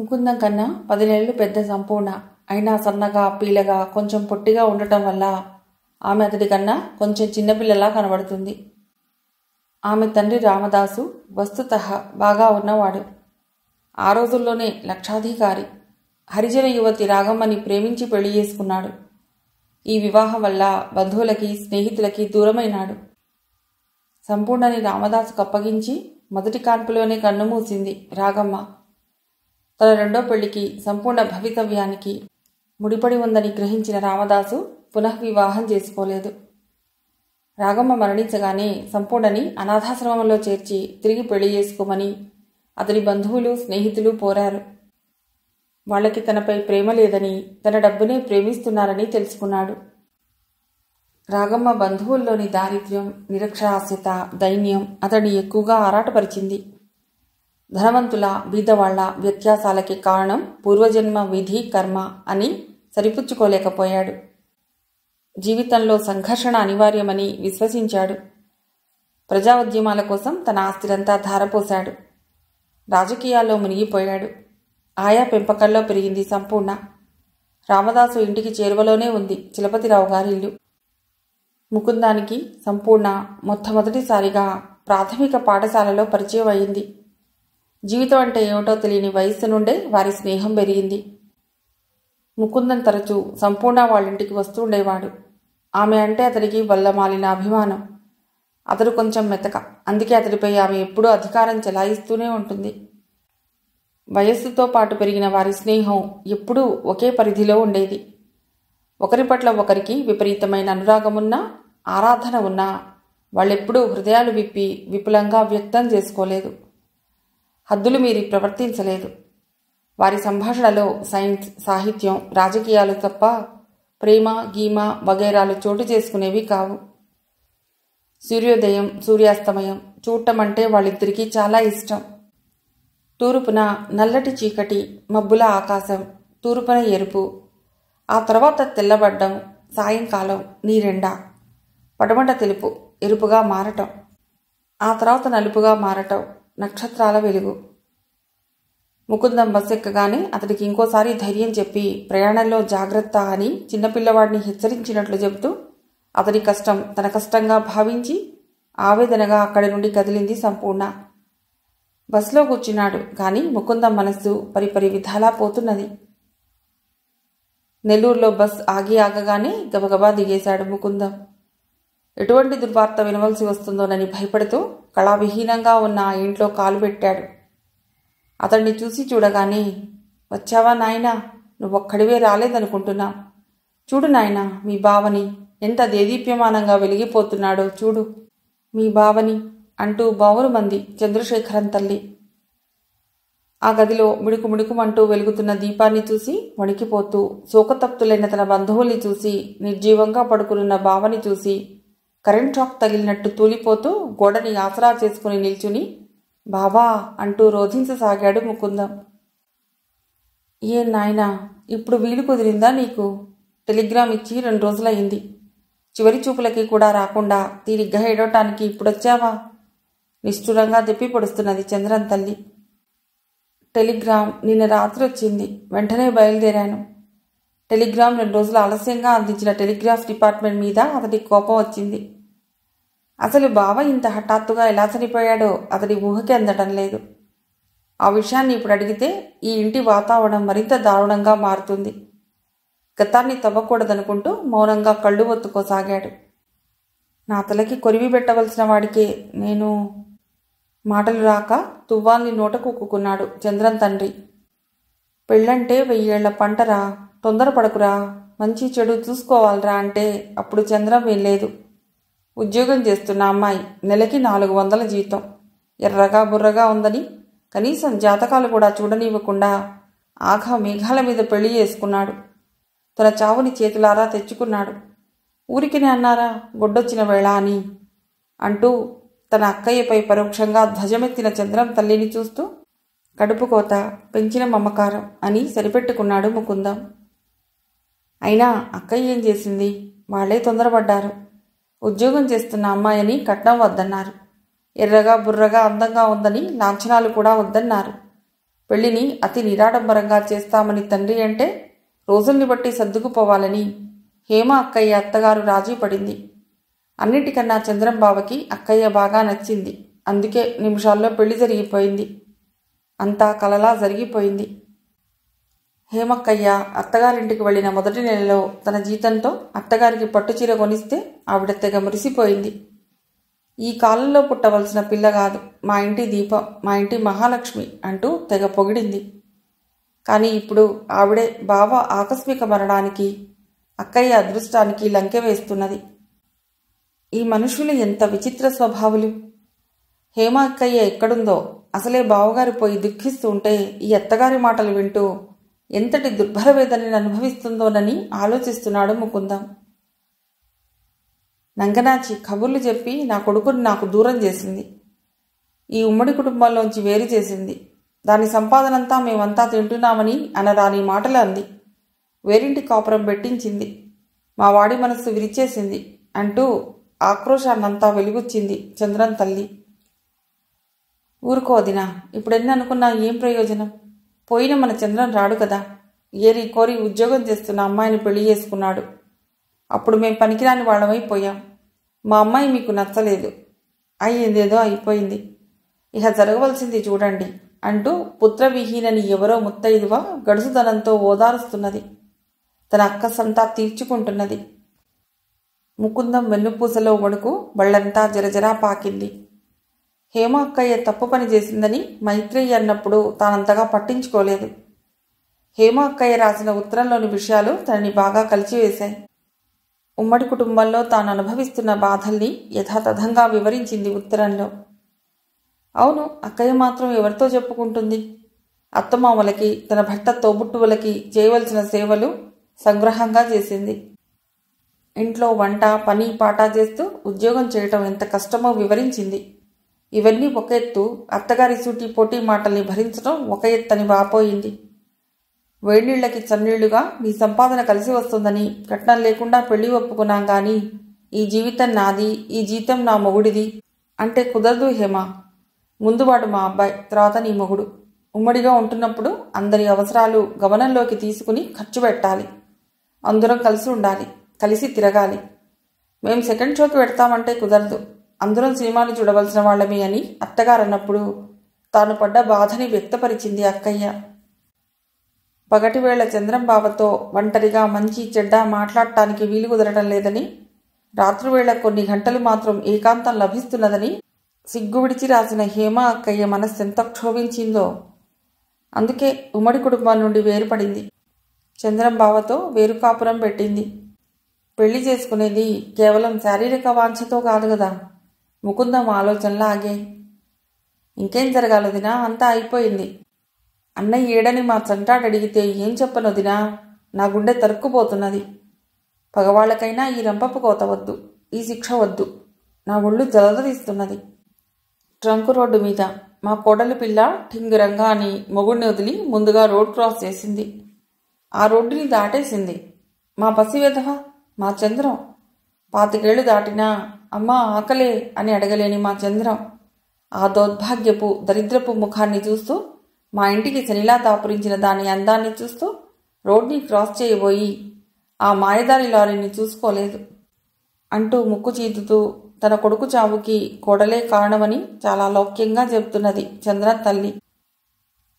ముకుందం కన్నా 10 నెలలు పెద్ద సంపూర్ణ. అయినా సన్నగా పీలగా కొంచెం పొట్టిగా ఉండటం వల్ల ఆమె అతడి కన్నా కొంచెం చిన్నపిల్లలా కనబడుతుంది. ఆమె తండ్రి రామదాసు వస్తుతః బాగా ఉన్నవాడు. ఆ రోజుల్లోనే లక్షాధికారి. హరిజన యువతి రాగమ్మని ప్రేమించి పెళ్లి చేసుకున్నాడు. ఈ వివాహం వల్ల బంధువులకి స్నేహితులకి దూరమైనాడు. సంపూర్ణని రామదాసుకు అప్పగించి మొదటి కాన్పులోనే కన్నుమూసింది రాగమ్మ. తన రెండో పెళ్లికి సంపూర్ణ భవితవ్యానికి ముడిపడి ఉందని గ్రహించిన రామదాసు పునఃవివాహం చేసుకోలేదు. రాగమ్మ మరణించగానే సంపూర్ణని అనాథాశ్రమంలో చేర్చి తిరిగి పెళ్లి చేసుకోమని అతని బంధువులు స్నేహితులు పోరారు. వాళ్ళకి తనపై ప్రేమ లేదని, తన డబ్బునే ప్రేమిస్తున్నారని తెలుసుకున్నాడు. రాగమ్మ బంధువుల్లోని దారిద్ర్యం, నిరక్షరాస్యత, దైన్యం అతడిని ఎక్కువగా ఆరాటపరిచింది. ధనవంతుల బీదవాళ్ల వ్యత్యాసాలకి కారణం పూర్వజన్మ విధి కర్మ అని సరిపుచ్చుకోలేకపోయాడు. జీవితంలో సంఘర్షణ అనివార్యమని విశ్వసించాడు. ప్రజా ఉద్యమాల కోసం తన ఆస్తిరంతా ధారపోశాడు. రాజకీయాల్లో మునిగిపోయాడు. ఆయా పెంపకంలో పెరిగింది సంపూర్ణ. రామదాసు ఇంటికి చేరువలోనే ఉంది చలపతిరావు గారిల్లు. ముకుందానికి సంపూర్ణ మొట్టమొదటిసారిగా ప్రాథమిక పాఠశాలలో పరిచయం అయింది. జీవితం అంటే ఏమిటో తెలియని వయస్సు నుండే వారి స్నేహం పెరిగింది. ముకుందం తరచూ సంపూర్ణ వాళ్ళింటికి వస్తూ ఉండేవాడు. ఆమె అంటే అతడికి వల్లమాలిన అభిమానం. అతడు కొంచెం మెతక, అందుకే అతడిపై ఆమె ఎప్పుడూ అధికారం చెలాయిస్తూనే ఉంటుంది. వయస్సుతో పాటు పెరిగిన వారి స్నేహం ఎప్పుడూ ఒకే పరిధిలో ఉండేది. ఒకరి పట్ల ఒకరికి విపరీతమైన అనురాగమున్నా, ఆరాధన ఉన్నా వాళ్ళెప్పుడూ హృదయాలు విప్పి విపులంగా వ్యక్తం చేసుకోలేదు. హద్దులు మీరి ప్రవర్తించలేదు. వారి సంభాషణలో సైన్స్, సాహిత్యం, రాజకీయాలు తప్ప ప్రేమ, గీమ వగైరాలు చోటు చేసుకునేవి కావు. సూర్యోదయం, సూర్యాస్తమయం చూడటం అంటే వాళ్ళిద్దరికీ చాలా ఇష్టం. తూర్పున నల్లటి చీకటి, మబ్బుల ఆకాశం, తూర్పున ఎరుపు, ఆ తర్వాత తెల్లబడ్డం, సాయంకాలం నీరెండ, పడమట తెలుపు ఎరుపుగా మారటం, ఆ తర్వాత నలుపుగా మారటం, నక్షత్రాల వెలుగు. ముకుందం బస్ ఎక్కగానే అతడికి ఇంకోసారి ధైర్యం చెప్పి ప్రయాణంలో జాగ్రత్త అని చిన్నపిల్లవాడిని హెచ్చరించినట్లు చెబుతూ అతడి కష్టం తన కష్టంగా భావించి ఆవేదనగా అక్కడి నుండి కదిలింది సంపూర్ణ. బస్లో కూర్చున్నాడు కానీ ముకుందం మనస్సు పరిపరి విధాలా పోతున్నది. నెల్లూరులో బస్ ఆగగానే గబగబా దిగేశాడు ముకుందం. ఎటువంటి దుర్వార్త వినవలసి వస్తుందోనని భయపడుతూ కళావిహీనంగా ఉన్న ఆ ఇంట్లో కాలు పెట్టాడు. అతన్ని చూసి చూడగానే, వచ్చావా నాయనా, నువ్వొక్కడివే రాలేదనుకుంటున్నా. చూడు నాయనా, మీ బావని ఎంత దేదీప్యమానంగా వెలిగిపోతున్నాడో చూడు, మీ బావని అంటూ బావురు మంది చంద్రశేఖరం తల్లి. ఆ గదిలో మిడుకు మిడుకుమంటూ వెలుగుతున్న దీపాన్ని చూసి వణికిపోతూ, శోకతప్తులైన తన బంధువుల్ని చూసి, నిర్జీవంగా పడుకునున్న బావని చూసి కరెంట్ షాక్ తగిలినట్టు తూలిపోతూ గోడని ఆసరా చేసుకుని నిల్చుని బాబా అంటూ రోధించసాగాడు ముకుందం. ఏం నాయనా, ఇప్పుడు వీలు కుదిరిందా నీకు? టెలిగ్రామ్ ఇచ్చి 2 రోజులయ్యింది. చివరి చూపులకి కూడా రాకుండా తీరిగ్గా ఏడవటానికి ఇప్పుడొచ్చావా? నిష్ఠురంగా దెప్పి పొడుస్తున్నది చంద్రం తల్లి. టెలిగ్రామ్ నిన్న రాత్రి వచ్చింది. వెంటనే బయలుదేరాను. టెలిగ్రామ్ 2 రోజులు ఆలస్యంగా అందించిన టెలిగ్రాఫ్ డిపార్ట్మెంట్ మీద అతడికి కోపం వచ్చింది. అసలు బావ ఇంత హఠాత్తుగా ఎలా చనిపోయాడో అతడి ఊహకి అందటం లేదు. ఆ విషయాన్ని ఇప్పుడు అడిగితే ఈ ఇంటి వాతావరణం మరింత దారుణంగా మారుతుంది. గతాన్ని తవ్వకూడదనుకుంటూ మౌనంగా కళ్ళు ఒత్తుకోసాగాడు. నా తలకి కొరివి పెట్టవలసిన వాడికే నేను... మాటలు రాక తువ్వాల్ని నోట కుక్కున్నాడు చంద్రం తండ్రి. పెళ్ళంటే 1000 ఏళ్ల పంటరా, తొందరపడకురా, మంచి చెడు చూసుకోవాలరా అంటే అప్పుడు చంద్రం వెళ్ళలేదు. ఉద్యోగం చేస్తున్న అమ్మాయి, నెలకి 400 జీతం, ఎర్రగా బుర్రగా ఉందని కనీసం జాతకాలు కూడా చూడనివ్వకుండా ఆఘా మేఘాల మీద పెళ్లి చేసుకున్నాడు. తన చావుని చేతులారా తెచ్చుకున్నాడు. ఊరికినే అన్నారా గొడ్డొచ్చిన వేళ అని అంటూ తన అక్కయ్యపై పరోక్షంగా ధ్వజమెత్తిన చంద్రం తల్లిని చూస్తూ కడుపు కోత, పెంచిన మమకారం అని సరిపెట్టుకున్నాడు ముకుందం. అయినా అక్కయ్య ఏం చేసింది? వాళ్లే తొందరపడ్డారు. ఉద్యోగం చేస్తున్న అమ్మాయిని కట్నం వద్దన్నారు. ఎర్రగా బుర్రగా అందంగా ఉందని లాంఛనాలు కూడా వద్దన్నారు. పెళ్లిని అతి నిరాడంబరంగా చేస్తామని తండ్రి అంటే రోజుల్ని బట్టి సర్దుకుపోవాలని హేమ అక్కయ్య అత్తగారు రాజీ పడింది. అన్నిటికన్నా చంద్రం బావకి అక్కయ్య బాగా నచ్చింది. అందుకే నిమిషాల్లో పెళ్లి జరిగిపోయింది. అంతా కలలా జరిగిపోయింది. హేమక్కయ్య అత్తగారింటికి వెళ్ళిన మొదటి నెలలో తన జీతంతో అత్తగారికి పట్టుచీర కొనిస్తే ఆవిడ తెగ మురిసిపోయింది. ఈ కాలంలో పుట్టవలసిన పిల్ల కాదు, మా ఇంటి దీపం, మా ఇంటి మహాలక్ష్మి అంటూ తెగ పొగిడింది. కానీ ఇప్పుడు ఆవిడే బావ ఆకస్మిక మరణానికి, అక్కయ్య అదృష్టానికి లంకె వేస్తున్నది. ఈ మనుషులు ఎంత విచిత్ర స్వభావులు! హేమ అక్కయ్య ఎక్కడుందో, అసలే బావగారు పోయి దుఃఖిస్తూ ఉంటే ఈ అత్తగారి మాటలు వింటూ ఎంతటి దుర్భర వేదనని అనుభవిస్తుందోనని ఆలోచిస్తున్నాడు ముకుందం. నంగనాచి కబుర్లు చెప్పి నా కొడుకుని నాకు దూరం చేసింది. ఈ ఉమ్మడి కుటుంబంలోంచి వేరు చేసింది. దాని సంపాదనంతా మేమంతా తింటున్నామని అనరాని మాటలు అంది. వేరింటి కాపురం పెట్టించింది. మా వాడి మనస్సు విరిచేసింది అంటూ ఆక్రోశాన్నంతా వెలుగుచ్చింది చంద్రం తల్లి. ఊరుకోదినా, ఇప్పుడెన్ని అనుకున్నా ఏం ప్రయోజనం? పోయిన మన చంద్రం రాడు కదా. ఏరి కోరి ఉద్యోగం చేస్తున్న అమ్మాయిని పెళ్లి చేసుకున్నాడు. అప్పుడు మేం పనికిరాని వాళ్ళమైపోయాం. మా అమ్మాయి మీకు నచ్చలేదు. అయ్యిందేదో అయిపోయింది. ఇక జరగవలసింది చూడండి అంటూ పుత్రవిహీనని ఎవరో ముత్తైదువ గడుసుదనంతో ఓదారుస్తున్నది. తన అక్కసంతా తీర్చుకుంటున్నది. ముకుందం వెన్నుపూసలో వణుకు బళ్ళంతా జరజరా పాకింది. హేమ అక్కయ్య తప్పు పని చేసిందని మైత్రేయి అన్నప్పుడు తానంతగా పట్టించుకోలేదు. హేమ అక్కయ్య రాసిన ఉత్తరంలోని విషయాలు తనని బాగా కలిచివేశాయి. ఉమ్మడి కుటుంబంలో తాను అనుభవిస్తున్న బాధల్ని యథాతథంగా వివరించింది ఉత్తరంలో. అవును, అక్కయ్య మాత్రం ఎవరితో చెప్పుకుంటుంది? అత్తమామలకి, తన భర్త తోబుట్టువులకి చేయవలసిన సేవలు సంగ్రహంగా చేసింది. ఇంట్లో వంట, పని, పాట చేస్తూ ఉద్యోగం చేయటం ఎంత కష్టమో వివరించింది. ఇవన్నీ ఒక ఎత్తు, అత్తగారి సూటి పోటీ మాటల్ని భరించడం ఒక ఎత్తని వాపోయింది. వేడినీళ్లకి చన్నీళ్లుగా నీ సంపాదన కలిసి వస్తుందని కట్నం లేకుండా పెళ్లి ఒప్పుకున్నాం గాని ఈ జీవితం నాది, ఈ జీతం నా మొగుడిది అంటే కుదరదు హేమ. ముందు వాడు మా అబ్బాయి, తర్వాత నీ మొగుడు. ఉమ్మడిగా ఉంటున్నప్పుడు అందరి అవసరాలు గమనంలోకి తీసుకుని ఖర్చు పెట్టాలి. అందరం కలిసి ఉండాలి, కలిసి తిరగాలి. మేం సెకండ్ షోకి పెడతామంటే కుదరదు. అందరం సినిమాలు చూడవలసిన వాళ్ళమే అని అత్తగారు అన్నప్పుడు తాను పడ్డ బాధని వ్యక్తపరిచింది అక్కయ్య. పగటివేళ చంద్రం బావతో ఒంటరిగా మంచి చెడ్డ మాట్లాడటానికి వీలు కుదరడం లేదని, రాత్రివేళ కొన్ని గంటలు మాత్రం ఏకాంతం లభిస్తున్నదని సిగ్గు విడిచి రాసిన హేమ అక్కయ్య మనస్సెంత క్షోభించిందో. అందుకే ఉమ్మడి కుటుంబం నుండి వేరుపడింది. చంద్రం బావతో వేరు కాపురం పెట్టింది. పెళ్లి చేసుకునేది కేవలం శారీరక వాంఛతో కాదు కదా. ముకుందం ఆలోచనలా ఆగే. ఇంకేం జరగాలొదినా, అంతా అయిపోయింది. అన్నయ్య ఏడని మా చంటాడడిగితే ఏం చెప్పనొదినా? నా గుండె తరుక్కుపోతున్నది. పగవాళ్లకైనా ఈ రంపపు కోత వద్దు, ఈ శిక్ష వద్దు. నా ఒళ్ళు జలదరిస్తున్నది. ట్రంక్ రోడ్డు మీద మా కోడలి పిల్ల ఠింగురంగా అని మొగుడిని వదిలి ముందుగా రోడ్ క్రాస్ చేసింది. ఆ రోడ్డుని దాటేసింది. మా పసివెధవ, మా చంద్రం 25 ఏళ్లు దాటినా అమ్మా ఆకలే అని అడగలేని మా చంద్రం ఆ దౌర్భాగ్యపు దరిద్రపు ముఖాన్ని చూస్తూ, మా ఇంటికి శనిలా దాపురించిన దాని అందాన్ని చూస్తూ రోడ్ని క్రాస్ చేయబోయి ఆ మాయదారి లారీని చూసుకోలేదు అంటూ ముక్కు చీదుతూ తన కొడుకు చావుకి కోడలే కారణమని చాలా లౌక్యంగా చెబుతున్నది చంద్రం తల్లి.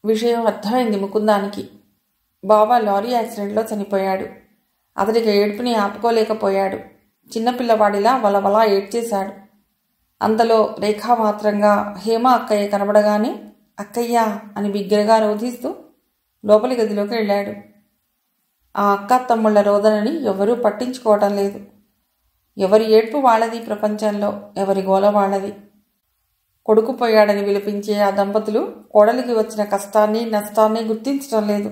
విషయం అర్థమైంది ముకుందానికి. బావ లారీ యాక్సిడెంట్లో చనిపోయాడు. అతడికి ఏడుపుని ఆపుకోలేకపోయాడు. చిన్నపిల్లవాడిలా వలవలా ఏడ్చేశాడు. అంతలో రేఖామాత్రంగా హేమ అక్కయ్య కనబడగానే అక్కయ్యా అని బిగ్గరగా రోధిస్తూ లోపలి గదిలోకి వెళ్ళాడు. ఆ అక్క తమ్ముళ్ల రోదనని ఎవరూ పట్టించుకోవటం లేదు. ఎవరి ఏడ్పు వాళ్ళది, ప్రపంచంలో ఎవరి గోల వాళ్ళది. కొడుకు పోయాడని విలపించే ఆ దంపతులు కోడలికి వచ్చిన కష్టాన్ని నష్టాన్ని గుర్తించటం లేదు.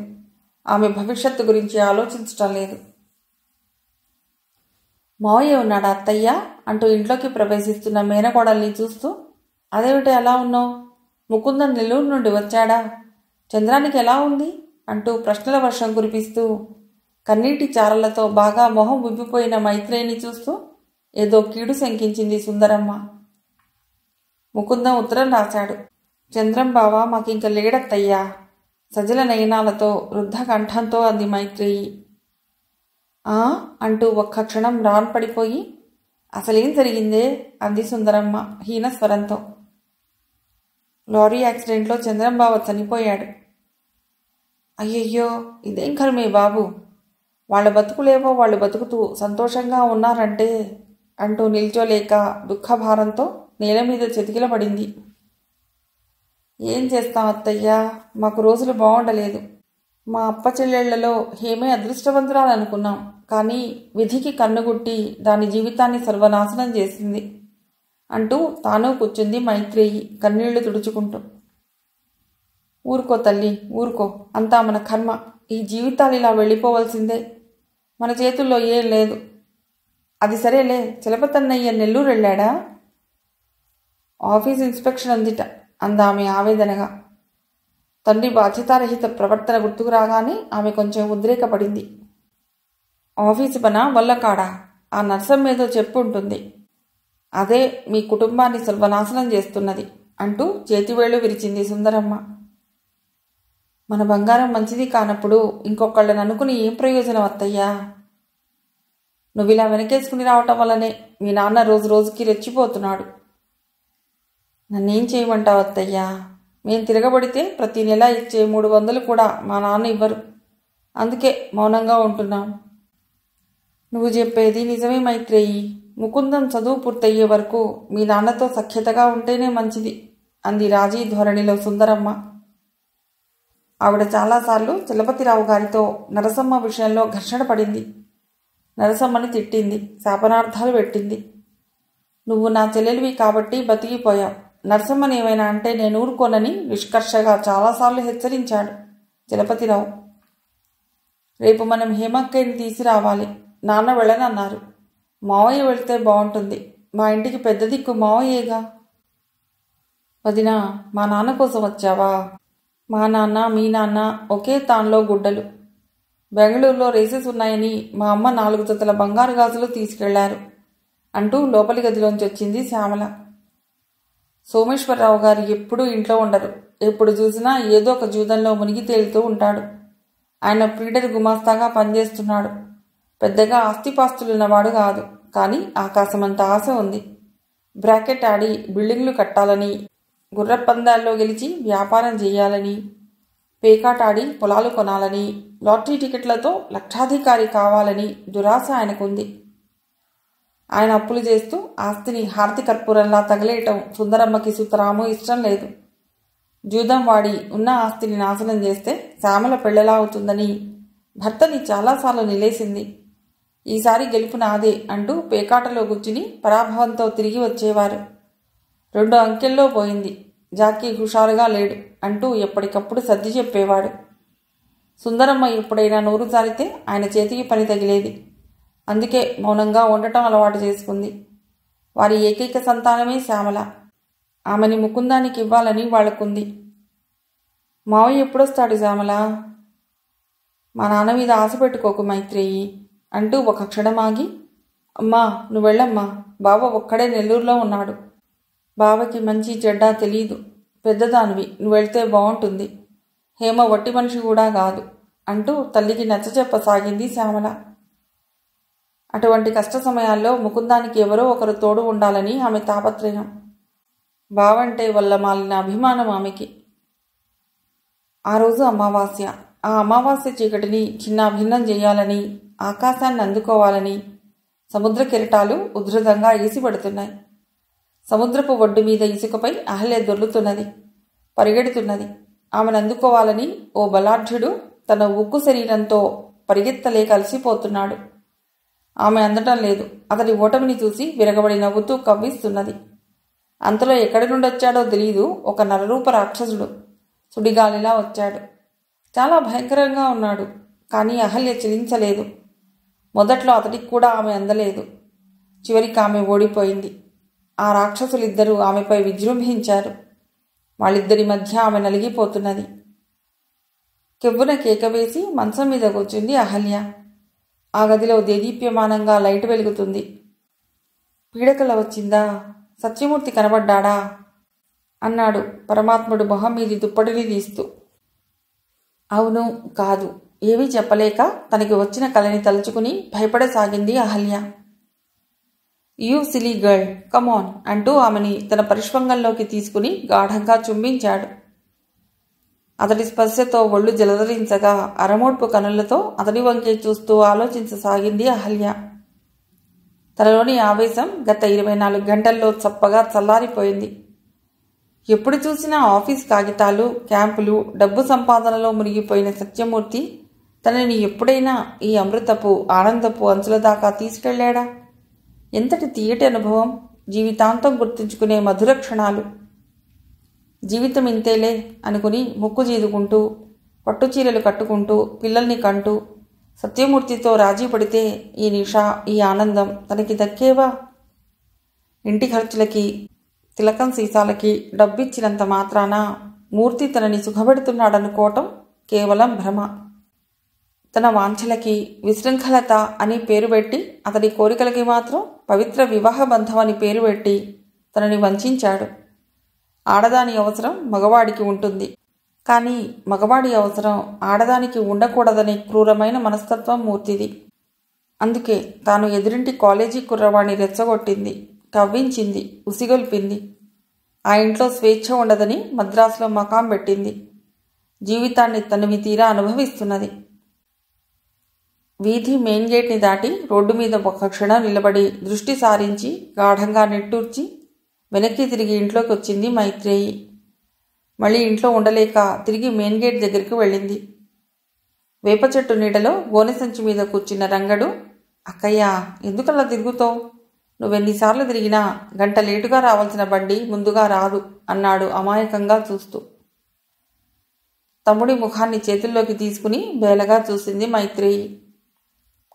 ఆమె భవిష్యత్తు గురించి ఆలోచించటం లేదు. మావయ్య ఉన్నాడా అత్తయ్య అంటూ ఇంట్లోకి ప్రవేశిస్తున్న మేనకోడల్ని చూస్తూ, అదేమిటి అలా ఉన్నావు? ముకుందం నెల్లూరు నుండి వచ్చాడా? చంద్రానికి ఎలా ఉంది అంటూ ప్రశ్నల వర్షం కురిపిస్తూ కన్నీటి చారలతో బాగా మొహం ఉబ్బిపోయిన మైత్రేయిని చూస్తూ ఏదో కీడు శంకించింది సుందరమ్మ. ముకుందం ఉత్తరం రాశాడు. చంద్రం బావ మాకింక లేడత్తయ్యా. సజల నయనాలతో వృద్ధ కంఠంతో అంది మైత్రేయి. ఆ అంటూ ఒక్క క్షణం రాన్పడిపోయి, అసలేం జరిగిందే అంది సుందరమ్మ హీనస్వరంతో. లారీ యాక్సిడెంట్లో చంద్రంబావ చనిపోయాడు. అయ్యయ్యో, ఇదేం కర్మే బాబు, వాళ్ళ బతుకులేవో వాళ్ళు బతుకుతూ సంతోషంగా ఉన్నారంటే అంటూ నిల్చోలేక దుఃఖభారంతో నేల మీద చెతికిలపడింది. ఏం చేస్తాం అత్తయ్యా, మాకు రోజులు బాగుండలేదు. మా అప్ప చెల్లెళ్లలో హేమే అదృష్టవంతురాలనుకున్నాం, కానీ విధికి కన్నుగుట్టి దాని జీవితాన్ని సర్వనాశనం చేసింది అంటూ తాను కూర్చుంది మైత్రేయి కన్నీళ్లు తుడుచుకుంటూ. ఊరుకో తల్లి, ఊరుకో, అంతా మన కర్మ. ఈ జీవితాలు ఇలా వెళ్ళిపోవలసిందే, మన చేతుల్లో ఏం లేదు. అది సరేలే, చలపతన్నయ్య నెల్లూరు వెళ్ళాడా? ఆఫీస్ ఇన్స్పెక్షన్ ఉందిట అందామె ఆవేదనగా. తండ్రి బాధ్యతారహిత ప్రవర్తన గుర్తుకు రాగానే ఆమె కొంచెం ఉద్రేకపడింది. ఆఫీసు పనా వల్లకాడా? ఆ నర్సం ఏదో చెప్పు ఉంటుంది. అదే మీ కుటుంబాన్ని సర్వనాశనం చేస్తున్నది అంటూ చేతివేళ్లు విరిచింది సుందరమ్మ. మన బంగారం మంచిది కానప్పుడు ఇంకొకళ్ళని అనుకుని ఏం ప్రయోజనం అత్తయ్యా? నువ్విలా వెనకేసుకుని రావటం వల్లనే మీ నాన్న రోజు రోజుకి రెచ్చిపోతున్నాడు. నన్నేం చేయమంటావు అత్తయ్యా? మేం తిరగబడితే ప్రతి నెల ఇచ్చే 300 కూడా మా నాన్న ఇవ్వరు. అందుకే మౌనంగా ఉంటున్నాం. నువ్వు చెప్పేది నిజమే మైత్రేయి. ముకుందం చదువు పూర్తయ్యే వరకు మీ నాన్నతో సఖ్యతగా ఉంటేనే మంచిది అంది రాజీ ధోరణిలో సుందరమ్మ. ఆవిడ చాలాసార్లు చలపతిరావు గారితో నరసమ్మ విషయంలో ఘర్షణ పడింది. నరసమ్మని తిట్టింది, శాపనార్థాలు పెట్టింది. నువ్వు నా చెల్లెలివి కాబట్టి బతికిపోయావు, నరసమ్మని ఏమైనా అంటే నేను ఊరుకోనని నిష్కర్షగా చాలాసార్లు హెచ్చరించాడు చలపతిరావు. రేపు మనం హేమక్కయ్యని తీసుకురావాలి. నాన్న వెళ్ళనన్నారు. మావయ్య వెళితే బాగుంటుంది. మా ఇంటికి పెద్ద దిక్కు మావయ్యేగా. వదినా, మా నాన్న కోసం వచ్చావా? మా నాన్న మీ నాన్న ఒకే తాన్లో గుడ్డలు. బెంగళూరులో రేసెస్ ఉన్నాయని మా అమ్మ 4 జతల బంగారు గాజులు తీసుకెళ్లారు అంటూ లోపలి గదిలోంచి వచ్చింది శ్యామల. సోమేశ్వరరావు గారు ఎప్పుడూ ఇంట్లో ఉండరు. ఎప్పుడు చూసినా ఏదో ఒక జూదంలో మునిగి తేలుతూ ఉంటాడు. ఆయన ప్రీడర్ గుమాస్తాగా పనిచేస్తున్నాడు. పెద్దగా ఆస్తిపాస్తులున్నవాడు కాదు, కానీ ఆకాశమంత ఆశ ఉంది. బ్రాకెట్ ఆడి బిల్డింగ్లు కట్టాలని, గుర్రపందాల్లో గెలిచి వ్యాపారం చేయాలని, పేకాటాడి పొలాలు కొనాలని, లాటరీ టికెట్లతో లక్షాధికారి కావాలని దురాశ ఆయనకుంది. ఆయన అప్పులు చేస్తూ ఆస్తిని హారతి కర్పూరంలా తగలేయటం సుందరమ్మకి సుతరాము ఇష్టం లేదు. జూదం వాడి ఉన్న ఆస్తిని నాశనం చేస్తే శ్యామల పెళ్లెలా అవుతుందని భర్తని చాలాసార్లు నిలేసింది. ఈసారి గెలుపు నాదే అంటూ పేకాటలో కూర్చుని పరాభవంతో తిరిగి వచ్చేవారు. 2 అంకెల్లో పోయింది, జాకీ హుషారుగా లేడు అంటూ ఎప్పటికప్పుడు సర్ది చెప్పేవాడు. సుందరమ్మ ఎప్పుడైనా నోరు జారితే ఆయన చేతికి పని తగిలేది. అందుకే మౌనంగా ఉండటం అలవాటు చేసుకుంది. వారి ఏకైక సంతానమే శ్యామల. ఆమెని ముకుందానికి ఇవ్వాలని వాళ్లకుంది. మావయ్య ఎప్పుడొస్తాడు శ్యామల? మా నాన్న మీద ఆశ పెట్టుకోకు మైత్రేయి అంటూ ఒక క్షణమాగి, అమ్మా నువ్వు వెళ్ళమ్మా, బావ ఒక్కడే నెల్లూరులో ఉన్నాడు. బావకి మంచి చెడ్డా తెలీదు. పెద్దదానివి, నువ్వు వెళ్తే బాగుంటుంది. హేమ వట్టి మనిషి కూడా కాదు అంటూ తల్లికి నచ్చచెప్పసాగింది శ్యామల. అటువంటి కష్ట సమయాల్లో ముకుందానికి ఎవరో ఒకరు తోడు ఉండాలని ఆమె తాపత్రయం. బావంటే వల్ల మాలిన అభిమానం ఆమెకి. ఆ రోజు అమావాస్య. ఆ అమావాస్య చీకటిని చిన్న భిన్నం చేయాలని, ఆకాశాన్ని అందుకోవాలని సముద్ర కెరటాలు ఉధృతంగా ఎగిసిపడుతున్నాయి. సముద్రపు ఒడ్డు మీద ఇసుకపై అహల్య దొర్లుతున్నది, పరిగెడుతున్నది. ఆమెను అందుకోవాలని ఓ బలాఢ్యుడు తన ఉక్కు శరీరంతో పరిగెత్తలేక అలసిపోతున్నాడు. ఆమె అందటం లేదు. అతడి ఓటమిని చూసి విరగబడి నవ్వుతూ కవ్విస్తున్నది. అంతలో ఎక్కడి నుండొచ్చాడో తెలీదు, ఒక నరరూప రాక్షసుడు సుడిగాలిలా వచ్చాడు. చాలా భయంకరంగా ఉన్నాడు. కానీ అహల్య చెలించలేదు. మొదట్లో అతడికి కూడా ఆమె అందలేదు. చివరికి ఆమె ఓడిపోయింది. ఆ రాక్షసులిద్దరూ ఆమెపై విజృంభించారు. వాళ్ళిద్దరి మధ్య ఆమె నలిగిపోతున్నది. కెవ్వున కేకవేసి మంచం మీద కూర్చుంది అహల్య. ఆ గదిలో దేదీప్యమానంగా లైటు వెలుగుతుంది. పీడకల వచ్చిందా? సత్యమూర్తి కనబడ్డాడా? అన్నాడు పరమాత్ముడు మొహం మీది దుప్పటిని తీస్తూ. అవును, కాదు ఏమీ చెప్పలేక తనకి వచ్చిన కలని తలుచుకుని భయపడసాగింది అహల్య. యూ సిలీ గర్ల్, కమాన్ అంటూ ఆమెని తన పరిష్వంగంలోకి తీసుకుని గాఢంగా చుంబించాడు. అతడి స్పర్శతో ఒళ్ళు జలధరించగా అరమోడ్పు కనులతో అతడి వంకే చూస్తూ ఆలోచించసాగింది అహల్య. తనలోని ఆవేశం గత 24 గంటల్లో చప్పగా చల్లారిపోయింది. ఎప్పుడు చూసినా ఆఫీస్ కాగితాలు, క్యాంపులు, డబ్బు సంపాదనలో మునిగిపోయిన సత్యమూర్తి తనని ఎప్పుడైనా ఈ అమృతపు ఆనందపు అంచుల దాకా తీసుకెళ్లాడా? ఎంతటి తీయటి అనుభవం, జీవితాంతం గుర్తుంచుకునే మధుర క్షణాలు. జీవితం ఇంతేలే అనుకుని ముక్కు జీదుకుంటూ, పట్టుచీరలు కట్టుకుంటూ, పిల్లల్ని కంటూ సత్యమూర్తితో రాజీ పడితే ఈ నిష, ఈ ఆనందం తనకి దక్కేవా? ఇంటి ఖర్చులకి, తిలకం సీసాలకి డబ్బిచ్చినంత మాత్రాన మూర్తి తనని సుఖపెడుతున్నాడనుకోవటం కేవలం భ్రమ. తన వాంఛలకి విశృంఖలత అని పేరు పెట్టి, అతడి కోరికలకి మాత్రం పవిత్ర వివాహ బంధం అని పేరు పెట్టి తనని వంచాడు. ఆడదాని అవసరం మగవాడికి ఉంటుంది, కానీ మగవాడి అవసరం ఆడదానికి ఉండకూడదనే క్రూరమైన మనస్తత్వం మూర్తిది. అందుకే తాను ఎదురింటి కాలేజీ కుర్రవాణ్ణి రెచ్చగొట్టింది, కవ్వించింది, ఉసిగొల్పింది. ఆ ఇంట్లో స్వేచ్ఛ ఉండదని మద్రాసులో మకాం పెట్టింది. జీవితాన్ని తనివి తీరా అనుభవిస్తున్నది. వీధి మెయిన్ గేట్ని దాటి రోడ్డు మీద ఒక క్షణం నిలబడి దృష్టి సారించి గాఢంగా నిట్టూర్చి వెనక్కి తిరిగి ఇంట్లోకి వచ్చింది మైత్రేయి. మళ్ళీ ఇంట్లో ఉండలేక తిరిగి మెయిన్ గేట్ దగ్గరికి వెళ్ళింది. వేప చెట్టు నీడలో గోనె సంచి మీద కూర్చున్న రంగడు, అక్కయ్య ఎందుకలా తిరుగుతావు? నువ్వెన్నిసార్లు తిరిగినా గంట లేటుగా రావాల్సిన బండి ముందుగా రాదు అన్నాడు అమాయకంగా చూస్తూ. తమ్ముడి ముఖాన్ని చేతుల్లోకి తీసుకుని బేలగా చూసింది మైత్రేయి.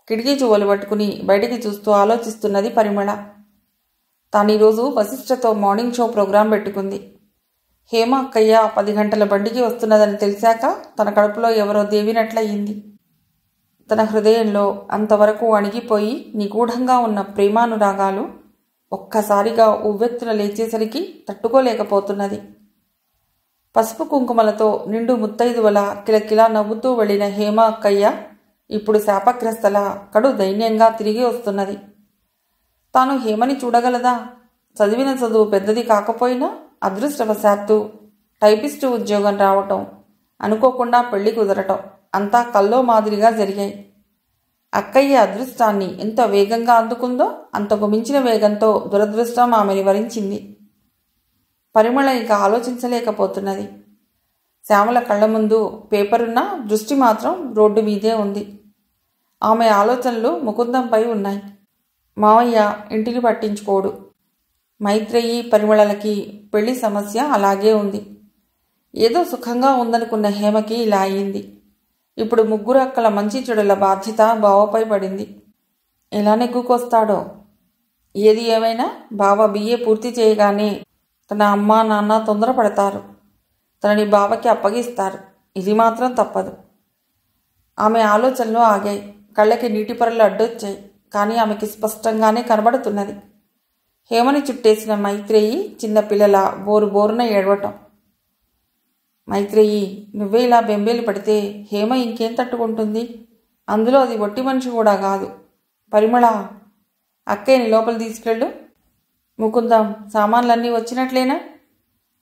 కిటికీ చువ్వలు పట్టుకుని బయటికి చూస్తూ ఆలోచిస్తున్నది పరిమళ. తానీరోజు వశిష్ఠతో మార్నింగ్ షో ప్రోగ్రాం పెట్టుకుంది. హేమ అక్కయ్య 10 గంటల బండికి వస్తున్నదని తెలిసాక తన కడుపులో ఎవరో దేవినట్లయింది. తన హృదయంలో అంతవరకు అణిగిపోయి నిగూఢంగా ఉన్న ప్రేమానురాగాలు ఒక్కసారిగా ఉవ్వెత్తున లేచేసరికి తట్టుకోలేకపోతున్నది. పసుపు కుంకుమలతో నిండు ముత్తైదువల కిలకిలా నవ్వుతూ వెళ్లిన హేమ అక్కయ్య ఇప్పుడు శాపగ్రస్తల కడు దైన్యంగా తిరిగి వస్తున్నది. తాను హేమని చూడగలదా? చదివిన చదువు పెద్దది కాకపోయినా అదృష్టవశాత్తు టైపిస్టు ఉద్యోగం రావటం, అనుకోకుండా పెళ్లి కుదరటం అంతా కల్లో మాదిరిగా జరిగాయి. అక్కయ్య అదృష్టాన్ని ఎంత వేగంగా అందుకుందో అంతకు మించిన వేగంతో దురదృష్టం ఆమెని వరించింది. పరిమళ ఇక ఆలోచించలేకపోతున్నది. శ్యామల కళ్ల ముందు పేపరున్నా దృష్టి మాత్రం రోడ్డు మీదే ఉంది. ఆమె ఆలోచనలు ముకుందంపై ఉన్నాయి. మావయ్య ఇంటిని పట్టించుకోడు. మైత్రేయి పరిమళలకి పెళ్లి సమస్య అలాగే ఉంది. ఏదో సుఖంగా ఉందనుకున్న హేమకి ఇలా అయింది. ఇప్పుడు ముగ్గురు అక్కల మంచి చెడుల బాధ్యత బావపై పడింది. ఎలా నెగ్గుకొస్తాడో. ఏది ఏమైనా బావ BA పూర్తి చేయగానే తన అమ్మ నాన్న తొందరపడతారు. తనని బావకి అప్పగిస్తారు. ఇది మాత్రం తప్పదు. ఆమె ఆలోచనలు ఆగాయి. కళ్ళకి నీటి పొరలు అడ్డొచ్చాయి. కానీ ఆమెకి స్పష్టంగానే కనబడుతున్నది. హేమని చుట్టేసిన మైత్రేయి చిన్నపిల్లల బోరున ఏడవటం. మైత్రేయి, నువ్వే ఇలా బెంబేలు పడితే హేమ ఇంకేం తట్టుకుంటుంది? అందులో అది ఒట్టి మనిషి కూడా కాదు. పరిమళ, అక్కేని లోపల తీసుకెళ్ళు. ముకుందం, సామాన్లన్నీ వచ్చినట్లేనా?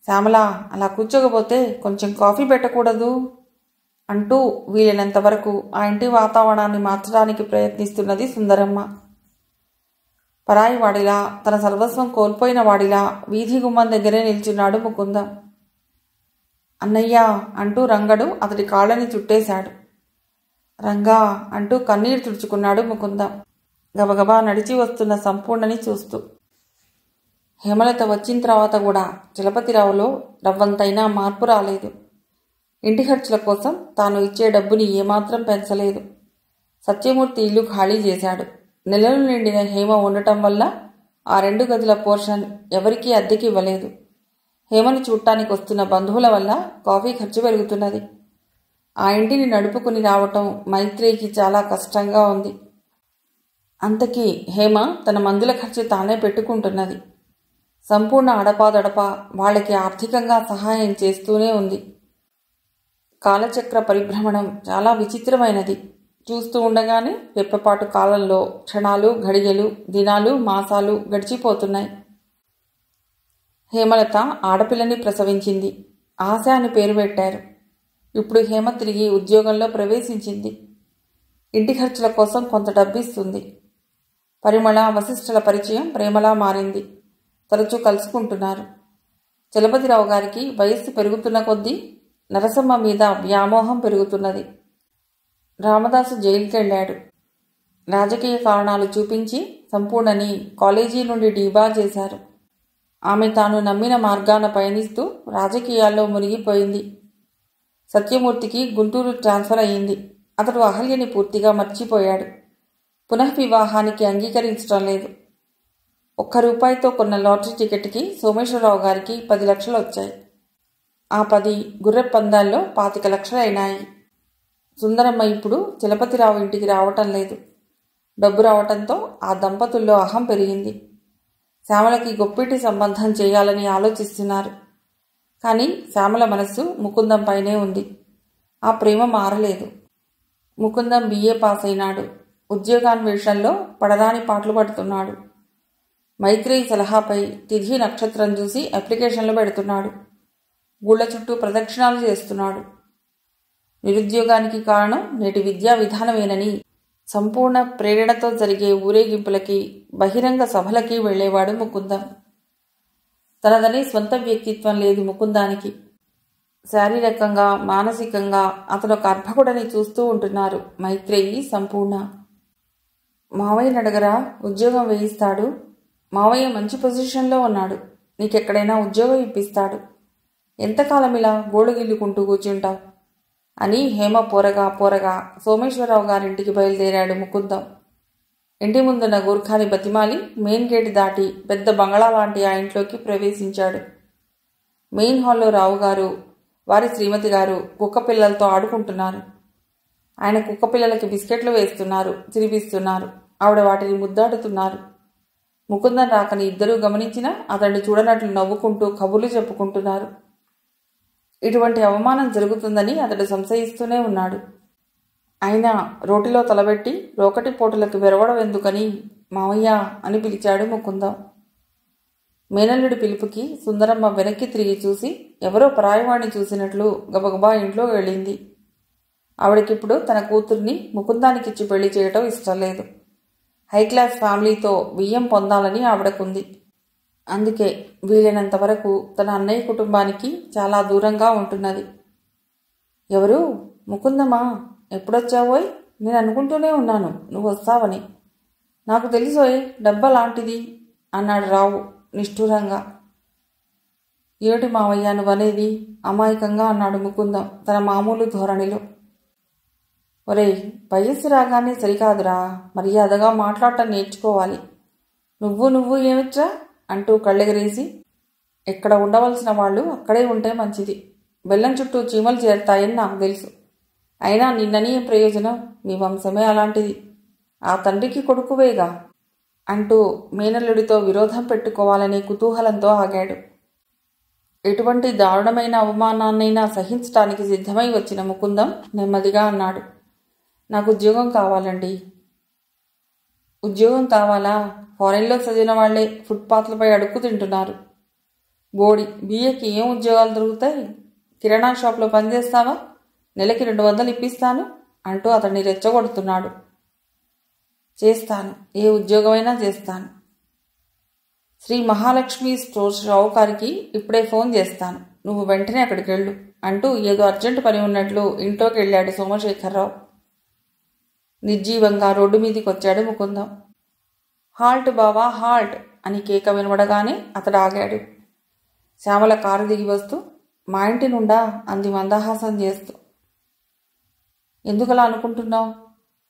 శ్యామల, అలా కూర్చోకపోతే కొంచెం కాఫీ పెట్టకూడదు అంటూ వీలైనంత వరకు ఆ ఇంటి వాతావరణాన్ని మార్చడానికి ప్రయత్నిస్తున్నది సుందరమ్మ. పరాయి వాడిలా, తన సర్వస్వం కోల్పోయిన వాడిలా వీధి గుమ్మం దగ్గరే నిల్చున్నాడు ముకుందం. అన్నయ్య అంటూ రంగడు అతడి కాళ్ళని చుట్టేశాడు. రంగా అంటూ కన్నీరు తుడుచుకున్నాడు ముకుందం, గబగబా నడిచి వస్తున్న సంపూర్ణని చూస్తూ. హేమలత వచ్చిన తర్వాత కూడా చలపతిరావులో రవ్వంతైనా మార్పు రాలేదు. ఇంటి ఖర్చుల కోసం తాను ఇచ్చే డబ్బుని ఏమాత్రం పెంచలేదు. సత్యమూర్తి ఇల్లు ఖాళీ చేశాడు. నెలలు నిండిన హేమ ఉండటం వల్ల ఆ 2 గదుల పోర్షన్ ఎవరికీ అద్దెకి ఇవ్వలేదు. హేమని చూడటానికి వస్తున్న బంధువుల వల్ల కాఫీ ఖర్చు పెరుగుతున్నది. ఆ ఇంటిని నడుపుకుని రావటం మైత్రేయికి చాలా కష్టంగా ఉంది. అంతకీ హేమ తన మందుల ఖర్చు తానే పెట్టుకుంటున్నది. సంపూర్ణ అడపాదడపా వాళ్ళకి ఆర్థికంగా సహాయం చేస్తూనే ఉంది. కాలచక్ర పరిభ్రమణం చాలా విచిత్రమైనది. చూస్తూ ఉండగానే రెప్పపాటు కాలంలో క్షణాలు, ఘడియలు, దినాలు, మాసాలు గడిచిపోతున్నాయి. హేమలత ఆడపిల్లని ప్రసవించింది. ఆశ అని పేరు పెట్టారు. ఇప్పుడు హేమ తిరిగి ఉద్యోగంలో ప్రవేశించింది. ఇంటి ఖర్చుల కోసం కొంత డబ్బిస్తుంది. పరిమళ, వశిష్ఠల పరిచయం ప్రేమలా మారింది. తరచూ కలుసుకుంటున్నారు. చలపతిరావు గారికి వయస్సు పెరుగుతున్న కొద్దీ నరసమ్మ మీద వ్యామోహం పెరుగుతున్నది. రామదాసు జైలుకెళ్లాడు. రాజకీయ కారణాలు చూపించి సంపూర్ణని కాలేజీ నుండి డీబార్ చేశారు. ఆమె తాను నమ్మిన మార్గాన పయనిస్తూ రాజకీయాల్లో మునిగిపోయింది. సత్యమూర్తికి గుంటూరు ట్రాన్స్ఫర్ అయ్యింది. అతడు అహల్యని పూర్తిగా మర్చిపోయాడు. పునఃవివాహానికి అంగీకరించడం లేదు. ₹1 కొన్న లాటరీ టికెట్కి సోమేశ్వరరావు గారికి 10 లక్షలు వచ్చాయి. ఆ 10 గుర్రె పందాల్లో 25 లక్షలు అయినాయి. సుందరమ్మ ఇప్పుడు చలపతిరావు ఇంటికి రావటం లేదు. డబ్బు రావటంతో ఆ దంపతుల్లో అహం పెరిగింది. శ్యామలకి గొప్పిటి సంబంధం చేయాలని ఆలోచిస్తున్నారు. కానీ శ్యామల మనస్సు ముకుందంపైనే ఉంది. ఆ ప్రేమ మారలేదు. ముకుందం BA పాస్ అయినాడు. ఉద్యోగాన్వేషణలో పడరాని పాటలు పడుతున్నాడు. మైత్రేయి సలహాపై తిథి నక్షత్రం చూసి అప్లికేషన్లు పెడుతున్నాడు. గుళ్ల చుట్టూ ప్రదక్షిణాలు చేస్తున్నాడు. నిరుద్యోగానికి కారణం నేటి విద్యా విధానమేనని సంపూర్ణ ప్రేరణతో జరిగే ఊరేగింపులకి, బహిరంగ సభలకి వెళ్లేవాడు ముకుందం. తనదనే స్వంత వ్యక్తిత్వం లేదు ముకుందానికి. శారీరకంగా, మానసికంగా అతను ఒక అర్భకుడని చూస్తూ ఉంటున్నారు మైత్రేయి, సంపూర్ణ. మావయ్యని అడగరా, ఉద్యోగం వేయిస్తాడు. మావయ్య మంచి పొజిషన్లో ఉన్నాడు. నీకెక్కడైనా ఉద్యోగం ఇప్పిస్తాడు. ఎంతకాలం ఇలా గోడుగిల్లుకుంటూ కూర్చుంటావు అని హేమ పోరగా సోమేశ్వరరావు గారింటికి బయలుదేరాడు ముకుందం. ఇంటి ముందున్న గూర్ఖాని బతిమాలి మెయిన్ గేట్ దాటి పెద్ద బంగళా లాంటి ఆ ఇంట్లోకి ప్రవేశించాడు. మెయిన్ హాల్లో రావుగారు, వారి శ్రీమతి గారు కుక్కపిల్లలతో ఆడుకుంటున్నారు. ఆయన కుక్కపిల్లలకి బిస్కెట్లు వేస్తున్నారు, చిరిపిస్తున్నారు. ఆవిడ వాటిని ముద్దాడుతున్నారు. ముకుందం రాకని ఇద్దరూ గమనించినా అతన్ని చూడనట్లు నవ్వుకుంటూ కబుర్లు చెప్పుకుంటున్నారు. ఇటువంటి అవమానం జరుగుతుందని అతడు సంశయిస్తూనే ఉన్నాడు. అయినా రోటిలో తలబెట్టి రోకటి పోటులకు వెరవడం ఎందుకని మావయ్య అని పిలిచాడు ముకుందం. మేనల్లుడి పిలుపుకి సుందరమ్మ వెనక్కి తిరిగి చూసి ఎవరో పరాయవాణ్ణి చూసినట్లు గబగబా ఇంట్లో వెళ్ళింది. ఆవిడకిప్పుడు తన కూతుర్ని ముకుందానికిచ్చి పెళ్లి చేయటం ఇష్టం లేదు. హైక్లాస్ ఫ్యామిలీతో బియ్యం పొందాలని ఆవిడకుంది. అందుకే వీలైనంత వరకు తన అన్నయ్య కుటుంబానికి చాలా దూరంగా ఉంటున్నది. ఎవరు? ముకుందమా? ఎప్పుడొచ్చావోయ్? నేను అనుకుంటూనే ఉన్నాను నువ్వు వస్తావని. నాకు తెలుసోయ్, డబ్బా లాంటిది అన్నాడు రావు నిష్ఠూరంగా. ఏమిటి మావయ్య నువ్వనేది? అమాయకంగా అన్నాడు ముకుందం తన మామూలు ధోరణిలో. ఒరేయ్, వయస్సు రాగానే సరికాదురా, మర్యాదగా మాట్లాడటం నేర్చుకోవాలి. నువ్వు ఏమిట్రా అంటూ కళ్ళెగరేసి, ఎక్కడ ఉండవలసిన వాళ్ళు అక్కడే ఉంటే మంచిది. బెల్లం చుట్టూ చీమలు చేరతాయని నాకు తెలుసు. అయినా నిన్నని ఏం ప్రయోజనం? మీ వంశమే అలాంటిది. ఆ తండ్రికి కొడుకువేగా అంటూ మేనల్లుడితో విరోధం పెట్టుకోవాలనే కుతూహలంతో ఆగాడు. ఎటువంటి దారుణమైన అవమానాన్నైనా సహించటానికి సిద్ధమై వచ్చిన ముకుందం నెమ్మదిగా అన్నాడు, నాకు ఉద్యోగం కావాలండి. ఉద్యోగం కావాలా? ఫారెన్లో చదివిన వాళ్లే ఫుట్పాత్లపై అడుక్కు తింటున్నారు. బోడి BAకి ఏం ఉద్యోగాలు దొరుకుతాయి? కిరాణా షాప్లో పనిచేస్తావా? నెలకి 200 ఇప్పిస్తాను అంటూ అతన్ని రెచ్చగొడుతున్నాడు. చేస్తాను, ఏ ఉద్యోగమైనా చేస్తాను. శ్రీ మహాలక్ష్మి స్టోర్స్ షావుకారికి ఇప్పుడే ఫోన్ చేస్తాను, నువ్వు వెంటనే అక్కడికి వెళ్ళు అంటూ ఏదో అర్జెంటు పని ఉన్నట్లు ఇంట్లోకి వెళ్ళాడు సోమశేఖరరావు. నిర్జీవంగా రోడ్డు మీదికి వచ్చాడు ముకుందం. హాల్ట్ బావా, హాల్ట్ అని కేక వినబడగానే అతడు ఆగాడు. శ్యామల కారు దిగి వస్తూ, మా ఇంటి నుండా అంది మందహాసం చేస్తూ. ఎందుకలా అనుకుంటున్నావు?